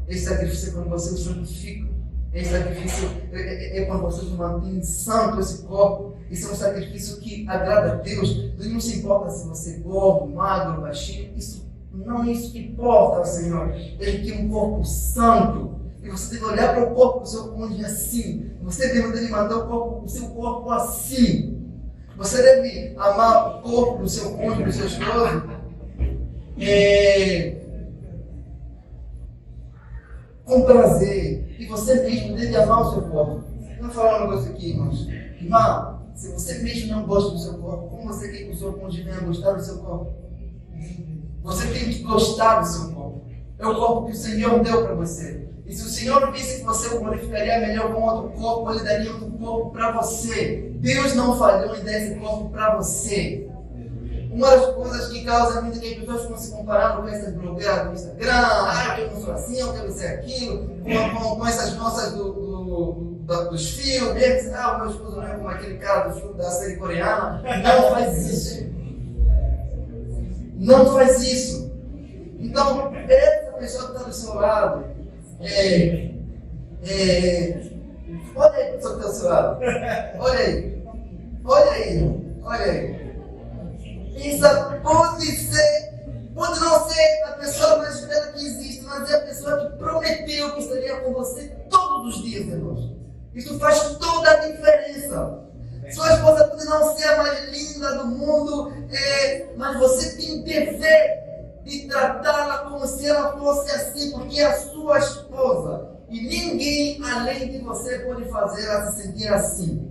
Esse sacrifício é quando você o santifica. Esse sacrifício é quando você mantém santo esse corpo. Esse é um sacrifício que agrada a Deus. Deus não se importa se você é gordo, magro, baixinho. Não é isso que importa ao Senhor. Ele quer um corpo santo. E você deve olhar para o corpo do seu cônjuge assim. Você deve manter o seu corpo assim. Você deve amar o corpo do seu cônjuge, do seu esposo. Com prazer. E você mesmo deve amar o seu corpo. Vamos falar um negócio aqui, irmãos. Irmão, se você mesmo não gosta do seu corpo, como você quer que o seu cônjuge venha gostar do seu corpo? Você tem que gostar do seu corpo. É o corpo que o Senhor deu para você. E se o Senhor visse que você o glorificaria melhor com outro corpo, Ele daria outro corpo para você. Deus não falhou em dar esse corpo para você. Uma das coisas que causa muito que as pessoas ficam se comparando com essas blogueiras do Instagram, eu não sou assim, eu quero ser aquilo, com essas moças dos filmes, o meu esposo não é como aquele cara do filme da série coreana. Não faz isso. Não faz isso. Então, essa pessoa que está do seu lado, olha aí a pessoa que está do seu lado. Olha aí. Olha aí. Olha aí. Isso pode não ser a pessoa mais bela que existe, mas é a pessoa que prometeu que estaria com você todos os dias, irmãos. Isso faz toda a diferença. Sua esposa pode não ser a mais linda do mundo, mas você tem o dever de tratá-la como se ela fosse assim, porque é a sua esposa. E ninguém além de você pode fazer ela se sentir assim.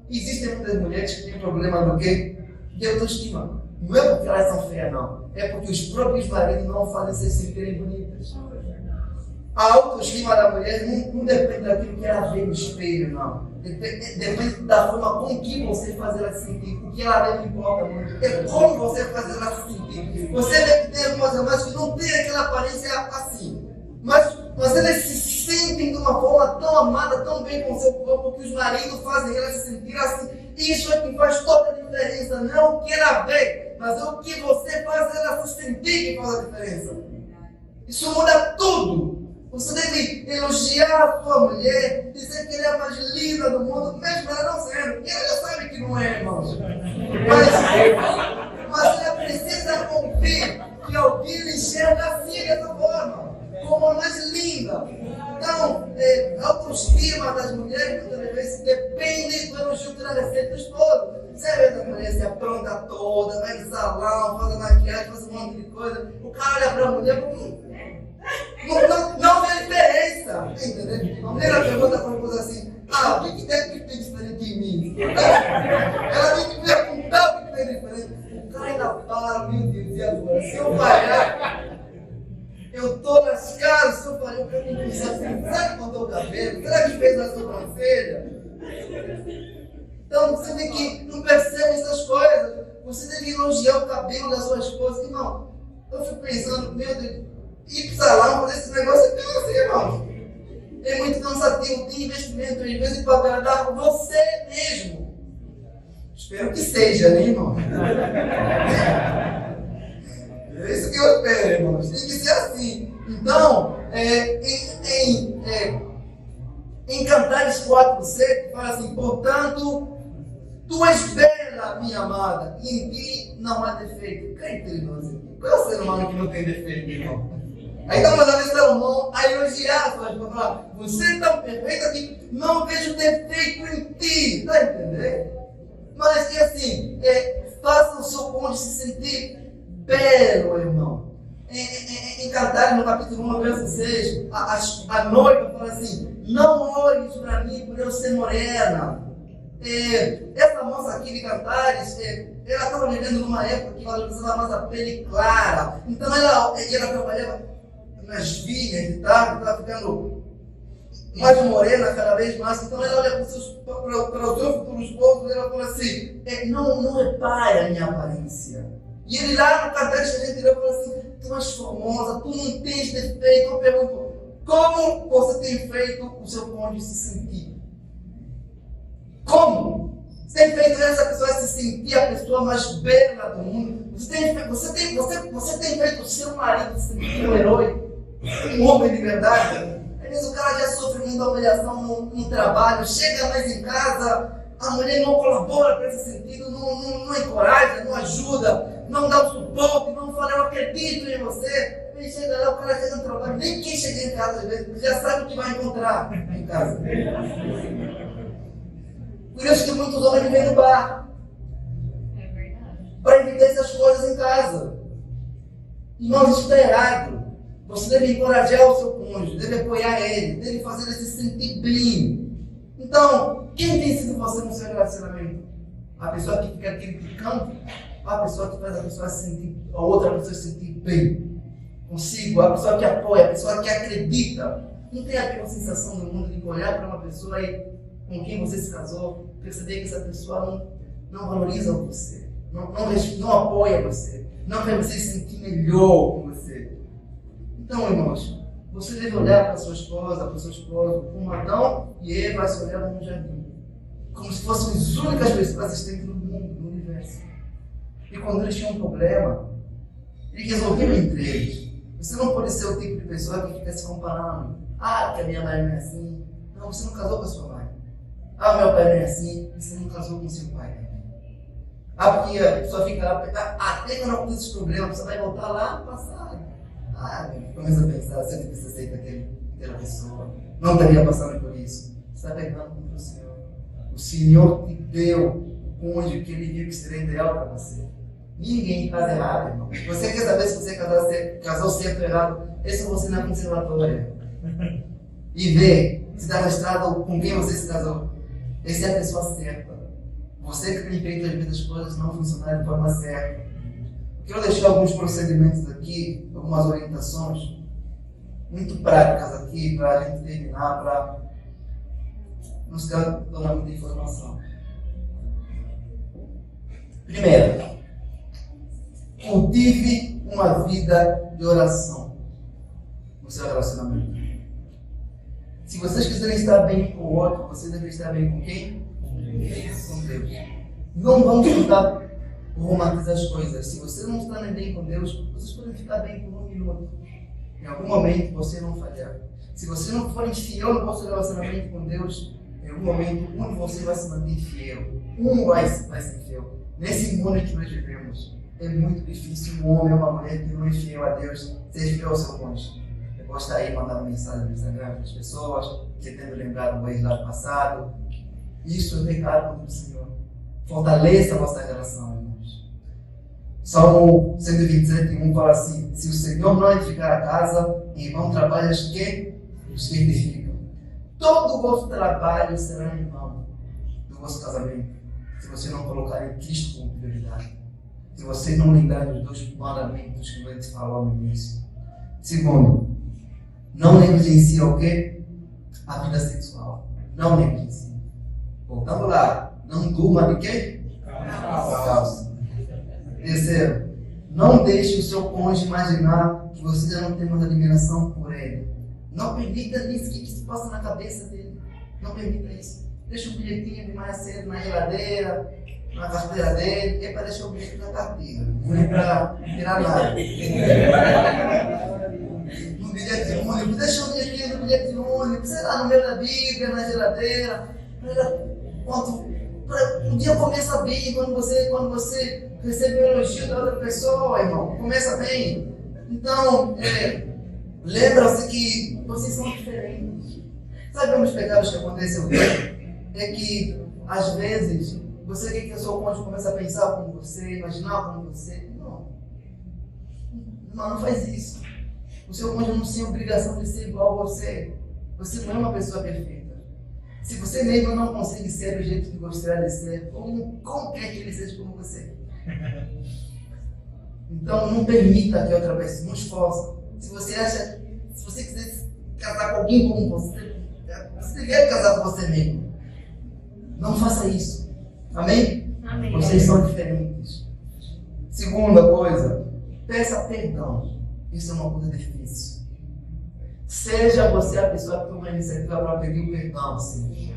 Existem muitas mulheres que têm problema do quê? De autoestima. Não é porque elas são feias, não. É porque os próprios maridos não fazem se sentirem bonitas. A autoestima da mulher não depende daquilo que ela vê no espelho, não. Depende da forma com que você faz ela se sentir. O que ela vê não importa muito. É como você faz ela se sentir. Você deve ter algumas irmãs que não têm aquela aparência assim. Mas elas se sentem de uma forma tão amada, tão bem com o seu corpo, que os maridos fazem ela se sentir assim. Isso é que faz toda a diferença. Não é o que ela vê, mas é o que você faz ela se sentir que faz a diferença. Isso muda tudo. Você deve elogiar a sua mulher, dizer que ela é a mais linda do mundo, mesmo ela não sendo, porque ela já sabe que não é, irmãos. Mas ela precisa ouvir que alguém lhe enxerga assim, dessa forma, como a mais linda. Então, a autoestima das mulheres, muitas vezes, depende do elogio que ela recebe do esposo. Você vê a mulher se apronta toda, vai no salão, faz a maquiagem, faz um monte de coisa. O cara olha para a mulher não vê diferença. Entendeu? A mulher pergunta para a esposa assim: o que tem diferente em mim? Ela tem que perguntar o que tem diferente. O cara ainda fala, meu Deus, e agora? Se eu falhar, eu estou lascado. Se eu falhar, eu quero pensar assim: será que cortou o cabelo? Será que fez a sobrancelha? Então você tem que não percebe essas coisas. Você deve elogiar o cabelo da sua esposa. Irmão, eu fico pensando, meu Deus, ir para o salão, fazer esse negócio é cansa, irmão. É muito cansativo, tem investimento, às vezes, para agradar você mesmo. Espero que seja, né, irmão? É isso que eu espero, irmãos. Tem que ser assim. Então, em Cantares 4:7, fala assim: portanto, tu és bela, minha amada, e em ti não há defeito. Quem entre nós aqui? Qual é o ser humano que não tem defeito, irmão? Aí estamos mandando Salomão a elogiar a sua esposa, falar: você é tão perfeita que não vejo defeito em ti. Está entendendo? Mas é assim, faça o seu cônjuge se sentir belo, irmão. Em Cantares, no capítulo 1, verso 6, a noiva fala assim: não olhes para mim por eu ser morena. Essa moça aqui de Cantares, ela estava vivendo numa época que valorizava mais a pele clara. Então ela trabalhava nas vinhas e tal, estava ficando mais morena cada vez mais. Então ela olha para o seu futuro esposo e ela fala assim: não repare a minha aparência. E ele lá no Cantares a gente fala assim: tu és formosa, tu não tens defeito. Eu pergunto: como você tem feito o seu cônjuge se sentir? Como? Você tem feito essa pessoa se sentir a pessoa mais bela do mundo? Você tem feito o seu marido se sentir um herói? Um homem de verdade? Às vezes o cara já sofre muita humilhação no trabalho, chega mais em casa, a mulher não colabora para esse sentido, não encoraja, não ajuda, não dá o suporte, não fala: eu acredito em você. Ele chega lá, o cara chega no trabalho, nem quem chega em casa às vezes já sabe o que vai encontrar em casa. Por isso que muitos homens vêm no bar. É verdade. Para evitar essas coisas em casa. Irmãos, isso está errado. Você deve encorajar o seu cônjuge, deve apoiar ele, deve fazer ele se sentir bem. Então, quem tem sido você no seu relacionamento? A pessoa que fica criticando? Ou a pessoa que faz a pessoa se sentir, a outra pessoa se sentir bem consigo? A pessoa que apoia, a pessoa que acredita. Não tem aquela sensação do mundo de olhar para uma pessoa com quem você se casou, perceber que essa pessoa não valoriza você, não apoia você, não faz você se sentir melhor com você. Então, irmãos, você deve olhar para a sua esposa, para o seu esposo, como Adão e Eva se olhavam no jardim, como se fossem as únicas pessoas existentes no mundo, no universo. E quando eles tinham um problema, eles resolviam entre eles. Você não pode ser o tipo de pessoa que fica se comparando. Ah, que a minha mãe não é assim. Não, você não casou com a sua mãe. Ah, meu pai não é assim. Você não casou com seu pai. Ah, porque a pessoa fica lá, até quando acontece esses problemas, você vai voltar lá no passado. Começa a pensar, você precisa ser com aquela pessoa. Não estaria passando por isso. Você está pegando contra o Senhor. O Senhor te deu o cônjuge que Ele viu que seria ideal para você. Ninguém faz errado, irmão. Você quer saber se você casou certo ou errado? É só você na conservatória. E ver se está registrado com quem você se casou. Essa é a pessoa certa. Você que tem feito as vezes as coisas não funcionarem de forma certa. Quero deixar alguns procedimentos aqui, algumas orientações muito práticas aqui para a gente terminar, para não ficar dando muita informação. Primeiro, cultive uma vida de oração no seu relacionamento. Se vocês quiserem estar bem com o outro, vocês devem estar bem com quem? Com Deus. Não vamos tentar romantizar as coisas. Se você não está bem com Deus, vocês podem ficar bem por um minuto. Em algum momento você não falhar. Se você não for infiel no vosso relacionamento com Deus, em algum momento um de vocês vai se manter fiel. Um vai ser fiel. Nesse mundo em que nós vivemos, é muito difícil um homem ou uma mulher que não é fiel a Deus ser fiel ao seu cônjuge. Eu gostaria de mandar uma mensagem no Instagram para as pessoas, tentando lembrar do ex lá do passado. Isso é pecado contra o Senhor. Fortaleça a nossa relação, irmãos. Salmo 127:1 fala assim: se o Senhor não edificar a casa, em vão trabalham os que edificam. Todo o vosso trabalho será em vão do vosso casamento, se você não colocar em Cristo como prioridade. Se você não lembrar dos 2 mandamentos que a gente falou no início. Segundo, não negligencie o quê? A vida sexual. Não negligencie. Voltando lá, Não durma de quê? Calça. Terceiro, não deixe o seu cônjuge imaginar que você já não tem mais admiração por ele. Não permita isso, que se passa na cabeça dele. Não permita isso. Deixa um bilhetinho de mais cedo na geladeira, na carteira dele, é para deixar o bilhete na carteira. Não é para tirar nada. No bilhete de ônibus, deixa o bilhetinho no bilhete de ônibus, sei lá, no meio da Bíblia, na geladeira. O dia começa bem quando você recebe um elogio da outra pessoa, irmão. Começa bem. Então, lembra-se que vocês são diferentes. Sabe um dos pecados que aconteceu aqui? É que, às vezes, você quer que o seu cônjuge comece a pensar como você, imaginar como você. Não faz isso. O seu cônjuge não tem obrigação de ser igual a você. Você não é uma pessoa perfeita. Se você mesmo não consegue ser do jeito que gostaria de ser, como quer que ele seja como você? Então, não permita que outra pessoa, não esforce. Se você quiser casar com alguém como você deve casar com você mesmo. Não faça isso. Amém? Amém. Vocês são diferentes. Segunda coisa, peça perdão. Isso é uma coisa difícil. Seja você a pessoa que toma a iniciativa para pedir o perdão. Assim.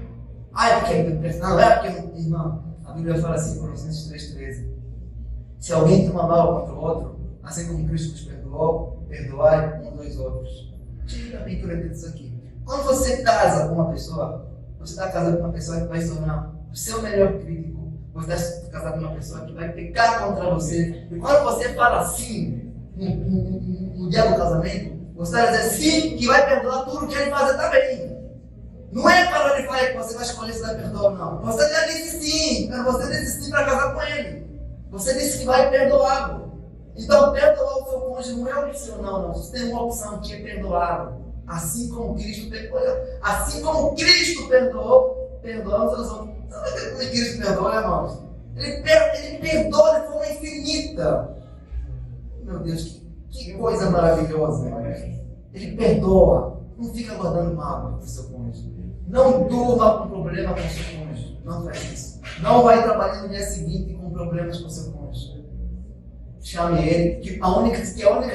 É porque eu perdão, é porque eu... Irmão, a Bíblia fala assim, Colossenses 3,13. Se alguém tem uma mal contra o outro, assim como Cristo nos perdoou, perdoai um dos outros. Tira a pintura disso aqui. Quando você casa com uma pessoa, você está casado com uma pessoa que vai se tornar o seu melhor crítico. Você está casado com uma pessoa que vai pecar contra você. E quando você fala assim, no dia do casamento, você vai dizer sim, que vai perdoar tudo que ele fazer também. Não é para ele falar que você vai escolher se vai perdoar ou não. Você já disse sim, mas você disse sim para casar com ele. Você disse que vai perdoá-lo. Então, perdoar o seu cônjuge não é opcional, não. Você tem uma opção que é perdoá-lo. Assim como Cristo perdoou. Assim como Cristo perdoou, perdoamos os outros. Sabe como Cristo perdoa, irmãos? Ele perdoa de forma infinita. Meu Deus, que coisa maravilhosa, irmãos. Ele perdoa. Não fica guardando mágoa para o seu cônjuge. Não durma com problema com o seu cônjuge. Não faz isso. Não vai trabalhar no dia seguinte com problemas com o seu cônjuge. Chame ele, que a única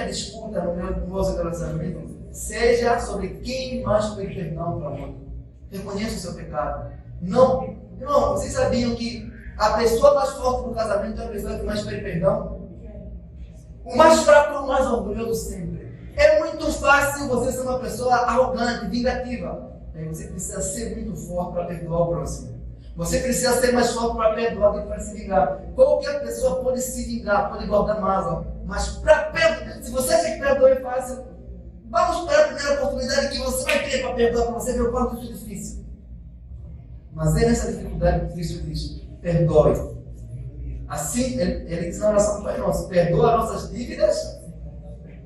disputa no nosso relacionamento seja sobre quem mais pede perdão para o outro. Reconheça o seu pecado. Não, vocês sabiam que a pessoa mais forte do casamento é a pessoa que mais pede perdão? O mais fraco é o mais orgulhoso sempre. É muito fácil você ser uma pessoa arrogante, vingativa. Aí você precisa ser muito forte para perdoar o próximo. Você precisa ser mais forte para perdoar do que para se vingar. Qualquer pessoa pode se vingar, pode guardar mágoa. Mas se você acha que perdoar é fácil, vamos para a primeira oportunidade que você vai ter para perdoar, para você ver o quanto isso é difícil. Mas é nessa dificuldade que Cristo diz: perdoe. Assim, ele diz na oração do Pai Nosso: perdoa nossas dívidas,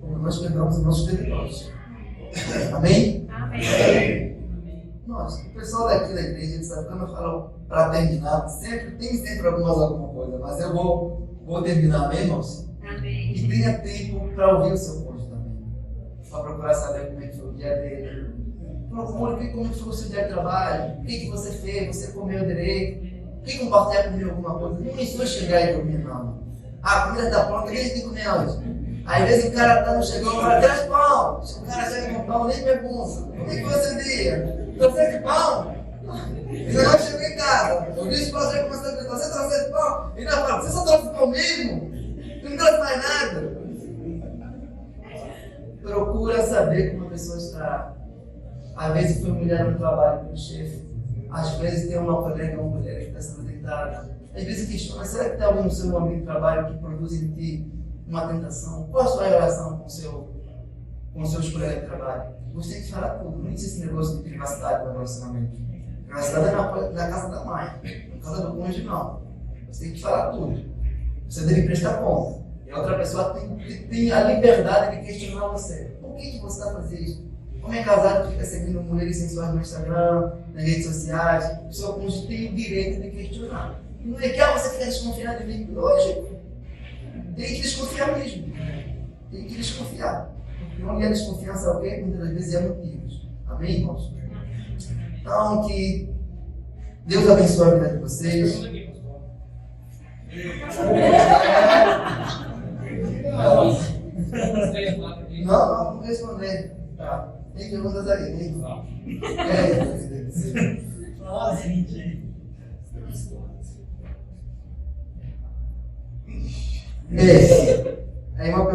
como nós perdoamos os nossos devedores. Amém? Amém. Nossa, o pessoal daqui da igreja, sabe, quando eu falo para terminar, tem sempre alguma coisa, mas eu vou terminar mesmo, irmãos. Amém. E tenha tempo para ouvir o seu cônjuge também. Para procurar saber como é que foi o dia dele. Procure como foi o seu dia de trabalho, o que você fez, você comeu direito, quem compartilhar comigo alguma coisa. Não me só chegar e dormir, não. A comida está pronta, quem tem que comer hoje? Aí, às vezes o cara chegou e fala: traz pão. O cara chega com pão, nem pergunta: o que você dia? Trouxe de pão? Ainda não chegou em casa. Eu disse para você começar a gritar: você trouxe de pão? E ainda fala: você só trouxe pão mesmo? Não trouxe mais nada. Procura saber como a pessoa está. Às vezes foi mulher no trabalho com o chefe. Às vezes tem uma colega ou uma mulher que está sendo tentada. Às vezes questiona: será que tem alguém no seu ambiente de trabalho que produz em ti uma tentação? Qual a sua relação com os seus colegas de trabalho? Você tem que falar tudo. Não existe esse negócio de privacidade no relacionamento. Privacidade é na casa da mãe. Na casa do cônjuge, não. Você tem que falar tudo. Você deve prestar conta. E a outra pessoa tem a liberdade de questionar você. Por que você está fazendo isso? Homem casado fica seguindo mulheres sensuais no Instagram, nas redes sociais. O seu cônjuge tem o direito de questionar. Não é que você fica desconfiado de mim. Lógico. Tem que desconfiar mesmo. Tem que desconfiar. Porque onde há desconfiança alguém, muitas das vezes é motivos. Amém, irmãos? Então, que Deus abençoe a vida de vocês. Não, vamos responder. Tá. Tem perguntas aí. Nossa, gente. Aí uma pergunta.